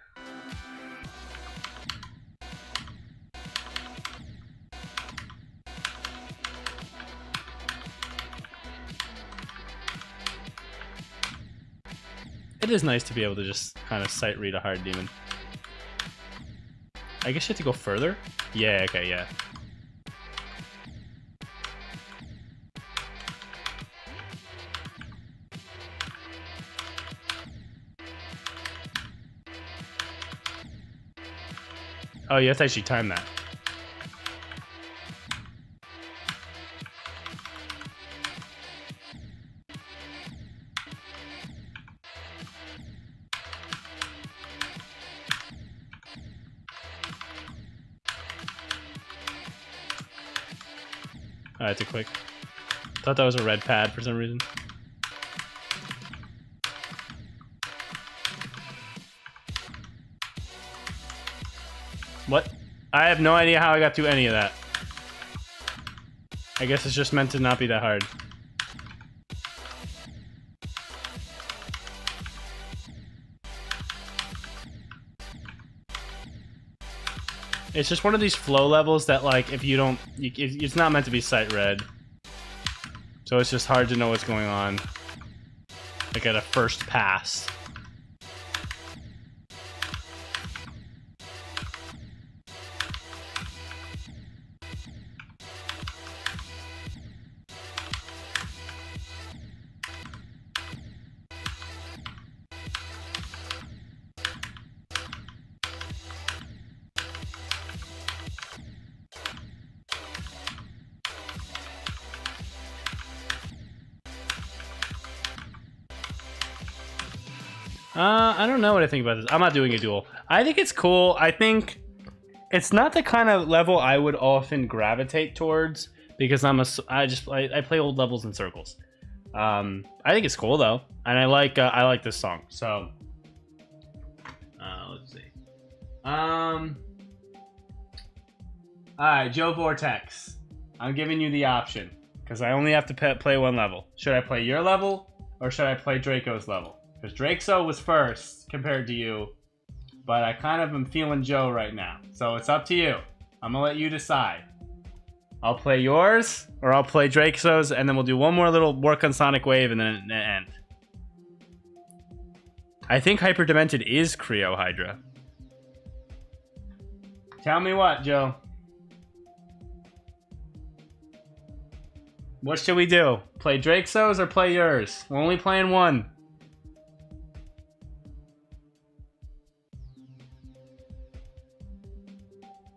It is nice to be able to just kind of sight read a hard demon. I guess you have to go further? Yeah, okay, yeah. Oh, you have to actually time that. Alright, too quick. Thought that was a red pad for some reason. What? I have no idea how I got through any of that. I guess it's just meant to not be that hard. It's just one of these flow levels that, like, if you don't... it's not meant to be sight read. So it's just hard to know what's going on. Like, at a first pass. I don't know what I think about this. I'm not doing a duel. I think it's cool. I think it's not the kind of level I would often gravitate towards because I play old levels in circles. I think it's cool though, and I like this song. So, let's see. All right, Joe Vortex. I'm giving you the option because I only have to play one level. Should I play your level or should I play Draco's level? Because Draco was first compared to you, but I kind of am feeling Joe right now. So it's up to you. I'm going to let you decide. I'll play yours, or I'll play Draco's, and then we'll do one more little work on Sonic Wave, and then end. I think Hyperdemented is Creo Hydra. Tell me what, Joe. What should we do? Play Draco's or play yours? We're only playing one.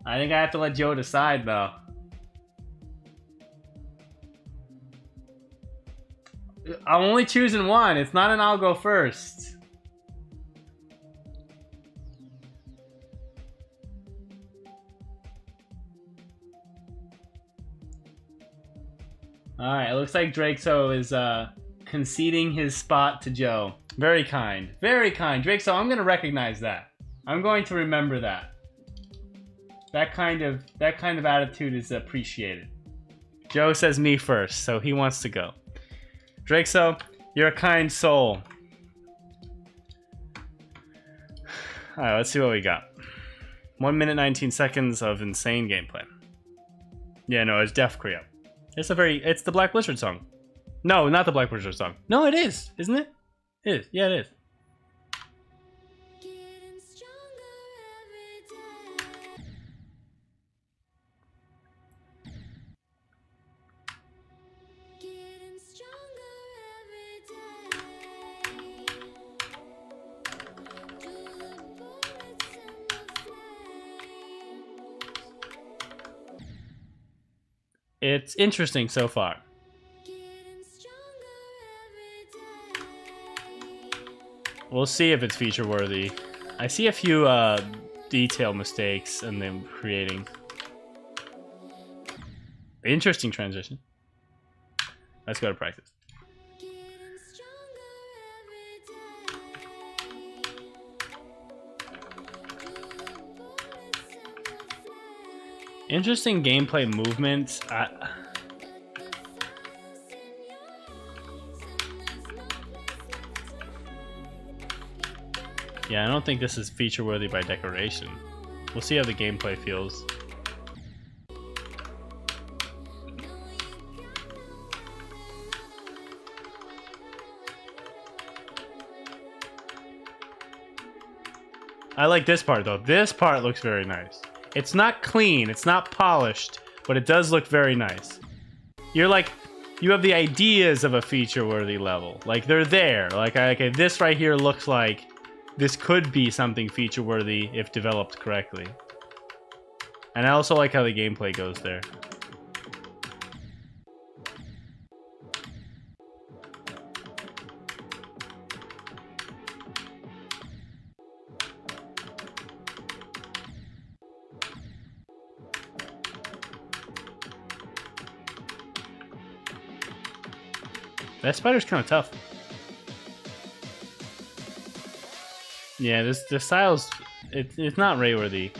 I think I have to let Joe decide, though. I'm only choosing one. It's not an I'll go first. Alright, it looks like Draco is conceding his spot to Joe. Very kind. Very kind. Draco, I'm going to recognize that. I'm going to remember that. That kind of attitude is appreciated. Joe says me first, so he wants to go. Draco, you're a kind soul. Alright, let's see what we got. 1 minute 19 seconds of insane gameplay. Yeah, no, it's Def Creo. It's the Black Blizzard song. No, not the Black Blizzard song. No, it is, isn't it? It is. Yeah, it is. It's interesting so far. We'll see if it's feature worthy. I see a few detail mistakes in them creating. Interesting transition. Let's go to practice. Interesting gameplay movement. Yeah, I don't think this is feature worthy by decoration. We'll see how the gameplay feels. I like this part though. This part looks very nice. It's not clean, it's not polished, but it does look very nice. You're like, you have the ideas of a feature-worthy level. Like, they're there. Like, okay, this right here looks like this could be something feature-worthy if developed correctly. And I also like how the gameplay goes there. That spider's kind of tough. Yeah, this style's it's not Rayworthy.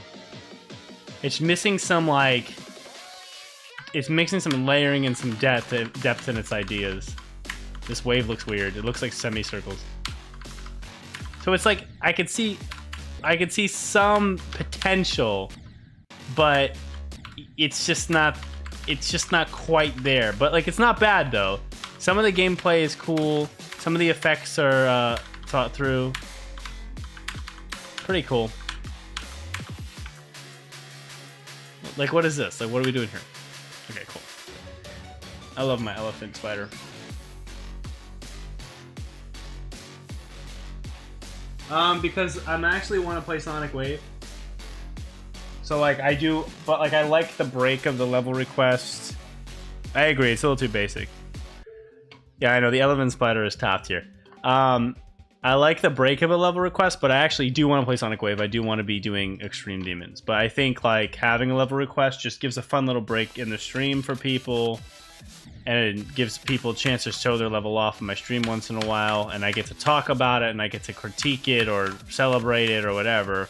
It's missing some like it's mixing some layering and some depth in its ideas. This wave looks weird. It looks like semicircles. So it's like I could see some potential, but it's just not quite there. But like it's not bad though. Some of the gameplay is cool. Some of the effects are thought through. Pretty cool. Like, what is this? Like, what are we doing here? Okay, cool. I love my elephant spider. Because I'm actually want to play Sonic Wave. So like I do, but like I like the break of the level request. I agree, it's a little too basic. Yeah, I know, the elephant spider is top tier. I like the break of a level request, but I actually do want to play Sonic Wave. I do want to be doing Extreme Demons. But I think like having a level request just gives a fun little break in the stream for people. And it gives people a chance to show their level off in my stream once in a while. And I get to talk about it, and I get to critique it or celebrate it or whatever.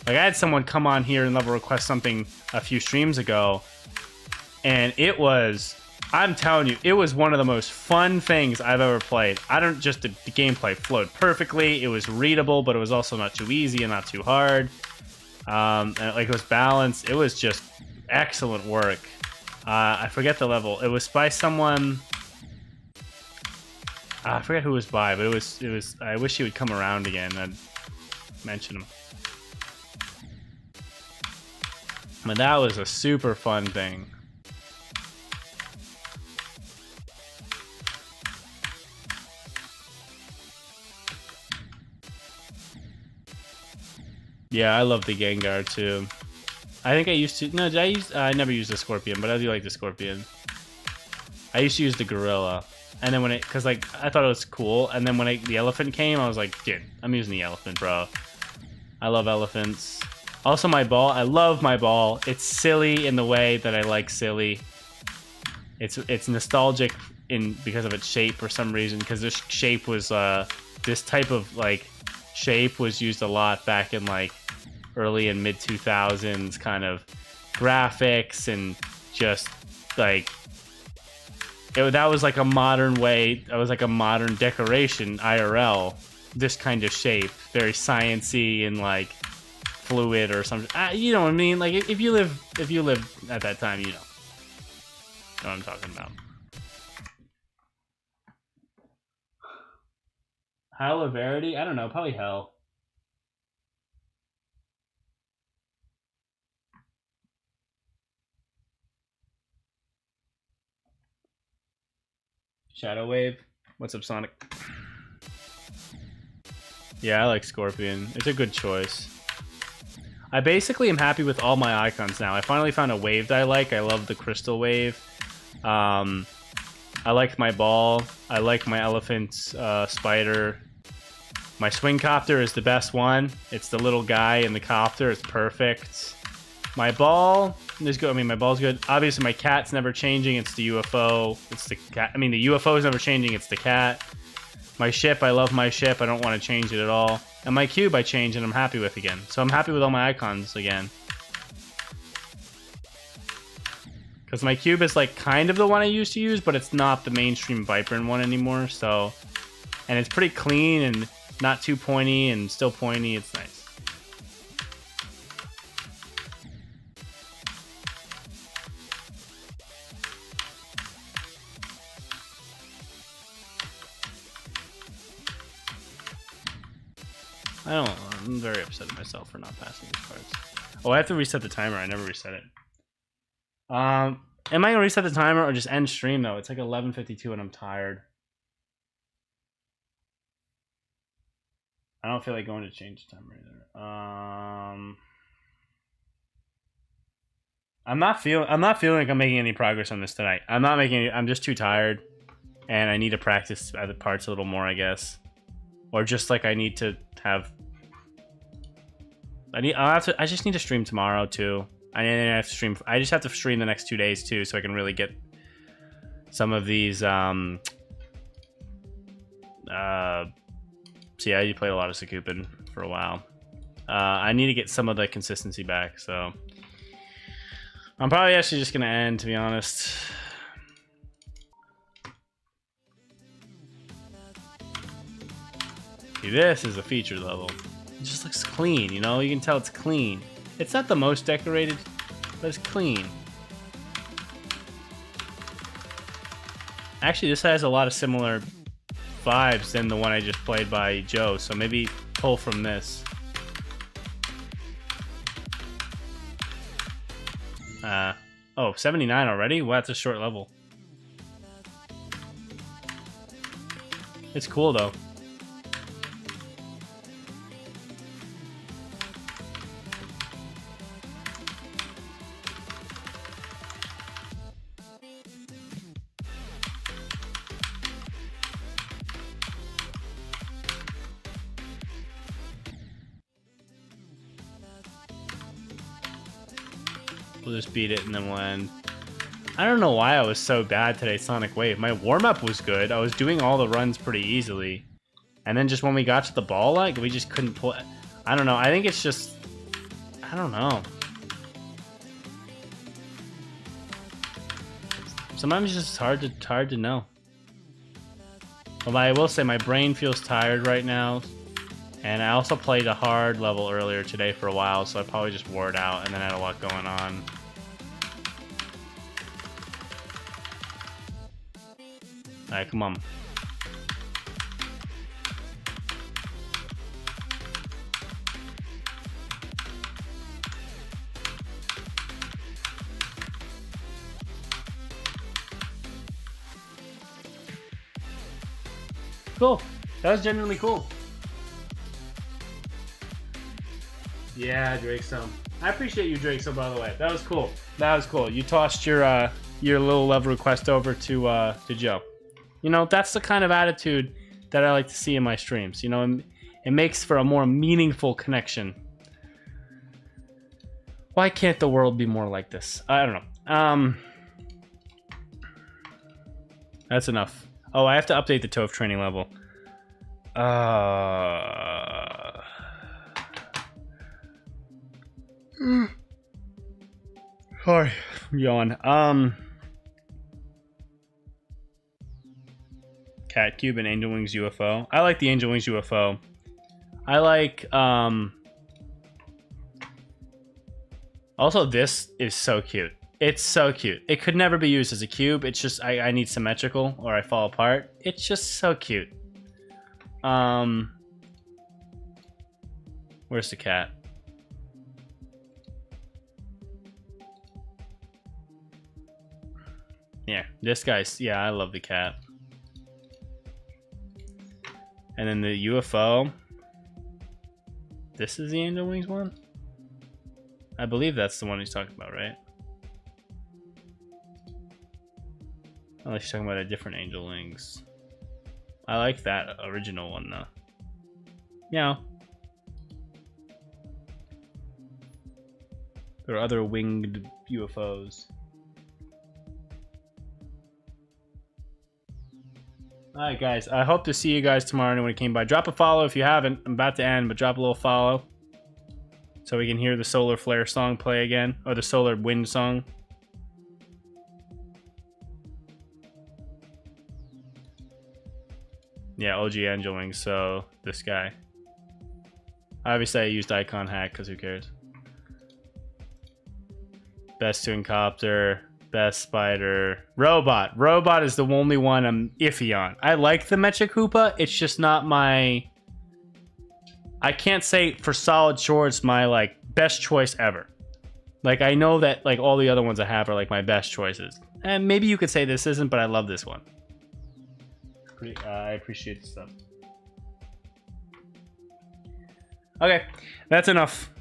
Like I had someone come on here and level request something a few streams ago. And it was... I'm telling you, it was one of the most fun things I've ever played. The gameplay flowed perfectly. It was readable, but it was also not too easy and not too hard. And like it was balanced. It was just excellent work. I forget the level. It was by someone. I forget who it was by, but it was. I wish he would come around again. I'd mention him. But that was a super fun thing. Yeah, I love the Gengar too. I think I used to... No, did I use... I never used the Scorpion, but I do like the Scorpion. I used to use the Gorilla. And then when it... Because, like, I thought it was cool. And then when the elephant came, I was like, dude, I'm using the elephant, bro. I love elephants. Also, my ball. I love my ball. It's silly in the way that I like silly. It's nostalgic because of its shape for some reason. Because this shape was... this type of, like, shape was used a lot back in, like... early and mid 2000s kind of graphics and just like that was like a modern way. That was like a modern decoration IRL. This kind of shape, very sciencey and like fluid or something. You know what I mean? Like if you live at that time, you know what I'm talking about. Hell or Verity? I don't know. Probably Hell. Shadow Wave. What's up, Sonic? Yeah, I like Scorpion. It's a good choice. I basically am happy with all my icons now. I finally found a wave that I like. I love the Crystal Wave. I like my ball. I like my elephant spider. My swing copter is the best one. It's the little guy in the copter. It's perfect. My ball is good. I mean, my ball's good. Obviously, my cat's never changing. It's the UFO. It's the cat. I mean, the UFO is never changing. It's the cat. My ship, I love my ship. I don't want to change it at all. And my cube, I change and I'm happy with again. So I'm happy with all my icons again. Because my cube is like kind of the one I used to use, but it's not the mainstream Vibrant one anymore. So, and it's pretty clean and not too pointy and still pointy. It's nice. I'm very upset at myself for not passing these cards. Oh, I have to reset the timer. I never reset it. Am I gonna reset the timer or just end stream though? It's like 11:52 and I'm tired. I don't feel like going to change the timer either. I'm not feeling like I'm making any progress on this tonight. I'm just too tired, and I need to practice other parts a little more, I guess, or just like I need to have. I just need to stream tomorrow too. I just have to stream the next 2 days too, so I can really get some of these. So yeah, you played a lot of Sakupin for a while. I need to get some of the consistency back, so I'm probably actually just gonna end, to be honest. See, this is a feature level. It just looks clean, you know? You can tell it's clean. It's not the most decorated, but it's clean. Actually, this has a lot of similar vibes than the one I just played by Joe, so maybe pull from this. Oh, 79 already? Wow, that's a short level. It's cool, though. We'll just beat it and then we'll end. I don't know why I was so bad today, Sonic Wave. My warm-up was good. I was doing all the runs pretty easily. And then just when we got to the ball, like, we just couldn't pull it. I don't know. I think it's just... I don't know. Sometimes it's just hard to know. Well, I will say my brain feels tired right now. And I also played a hard level earlier today for a while, so I probably just wore it out and then had a lot going on. Alright, come on. Cool. That was genuinely cool. Yeah, Drakestone. I appreciate you, Drakestone, by the way. That was cool. That was cool. You tossed your little love request over to Joe. You know, that's the kind of attitude that I like to see in my streams. You know, it makes for a more meaningful connection. Why can't the world be more like this? I don't know. That's enough. Oh, I have to update the Toph training level. Sorry, yawn. Cat Cube and Angel Wings UFO. I like the Angel Wings UFO. I like Also, this is so cute. It's so cute. It could never be used as a cube. It's just I need symmetrical or I fall apart. It's just so cute. Where's the cat? Yeah, this guy's, yeah, I love the cat. And then the UFO. This is the Angel Wings one? I believe that's the one he's talking about, right? Unless he's talking about a different Angel Wings. I like that original one though. Yeah. There are other winged UFOs. Alright guys, I hope to see you guys tomorrow when it came by. Drop a follow if you haven't. I'm about to end, but drop a little follow. So we can hear the solar flare song play again. Or the solar wind song. Yeah, OG Angel Wings, so this guy. Obviously I used icon hack because who cares. Best Toon Copter. Best Spider. Robot. Robot is the only one I'm iffy on. I like the Mecha Koopa. It's just not my... I can't say for solid shorts my like best choice ever. Like I know that like all the other ones I have are like my best choices. And maybe you could say this isn't, but I love this one. I appreciate the stuff. Okay, that's enough.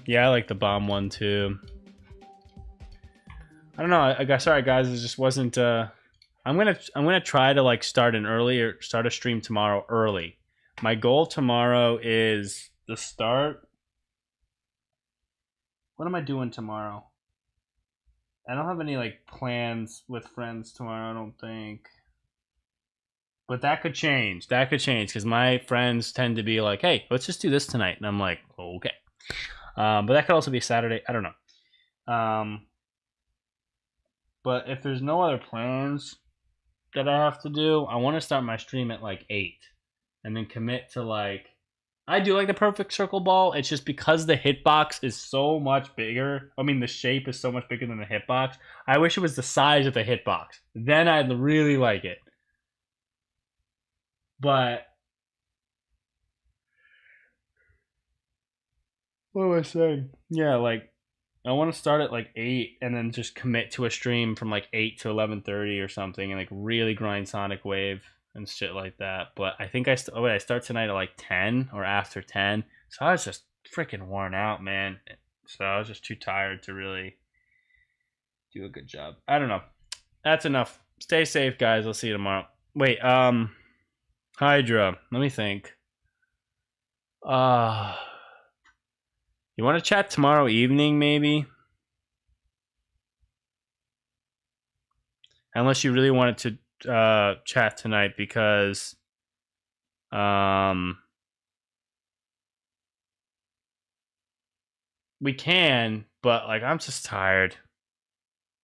Yeah, I like the bomb one too. I don't know. I guess sorry guys, it just wasn't. I'm gonna try to like start a stream tomorrow early. My goal tomorrow is to start. What am I doing tomorrow? I don't have any like plans with friends tomorrow. I don't think. But that could change. That could change because my friends tend to be like, "Hey, let's just do this tonight," and I'm like, "Okay." But that could also be Saturday. I don't know. But if there's no other plans that I have to do, I want to start my stream at like 8, and then commit to like. I do like the perfect circle ball. It's just because the hitbox is so much bigger. I mean, the shape is so much bigger than the hitbox. I wish it was the size of the hitbox. Then I'd really like it. But what was I saying? Yeah, like I want to start at like 8 and then just commit to a stream from like 8 to 11:30 or something and like really grind Sonic Wave and shit like that. But I think I start tonight at like 10 or after 10. So I was just freaking worn out, man. So I was just too tired to really do a good job. I don't know. That's enough. Stay safe, guys. I'll see you tomorrow. Wait, Hydra. Let me think. You want to chat tomorrow evening, maybe? Unless you really wanted to chat tonight, because we can, but like I'm just tired.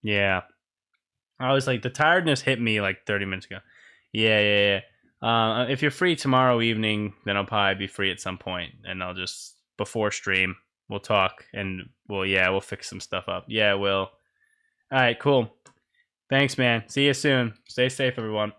Yeah, I was like the tiredness hit me like 30 minutes ago. Yeah. If you're free tomorrow evening, then I'll probably be free at some point, and I'll just before stream we'll talk and we'll fix some stuff up. Yeah, we'll. All right, cool. Thanks, man. See you soon. Stay safe, everyone.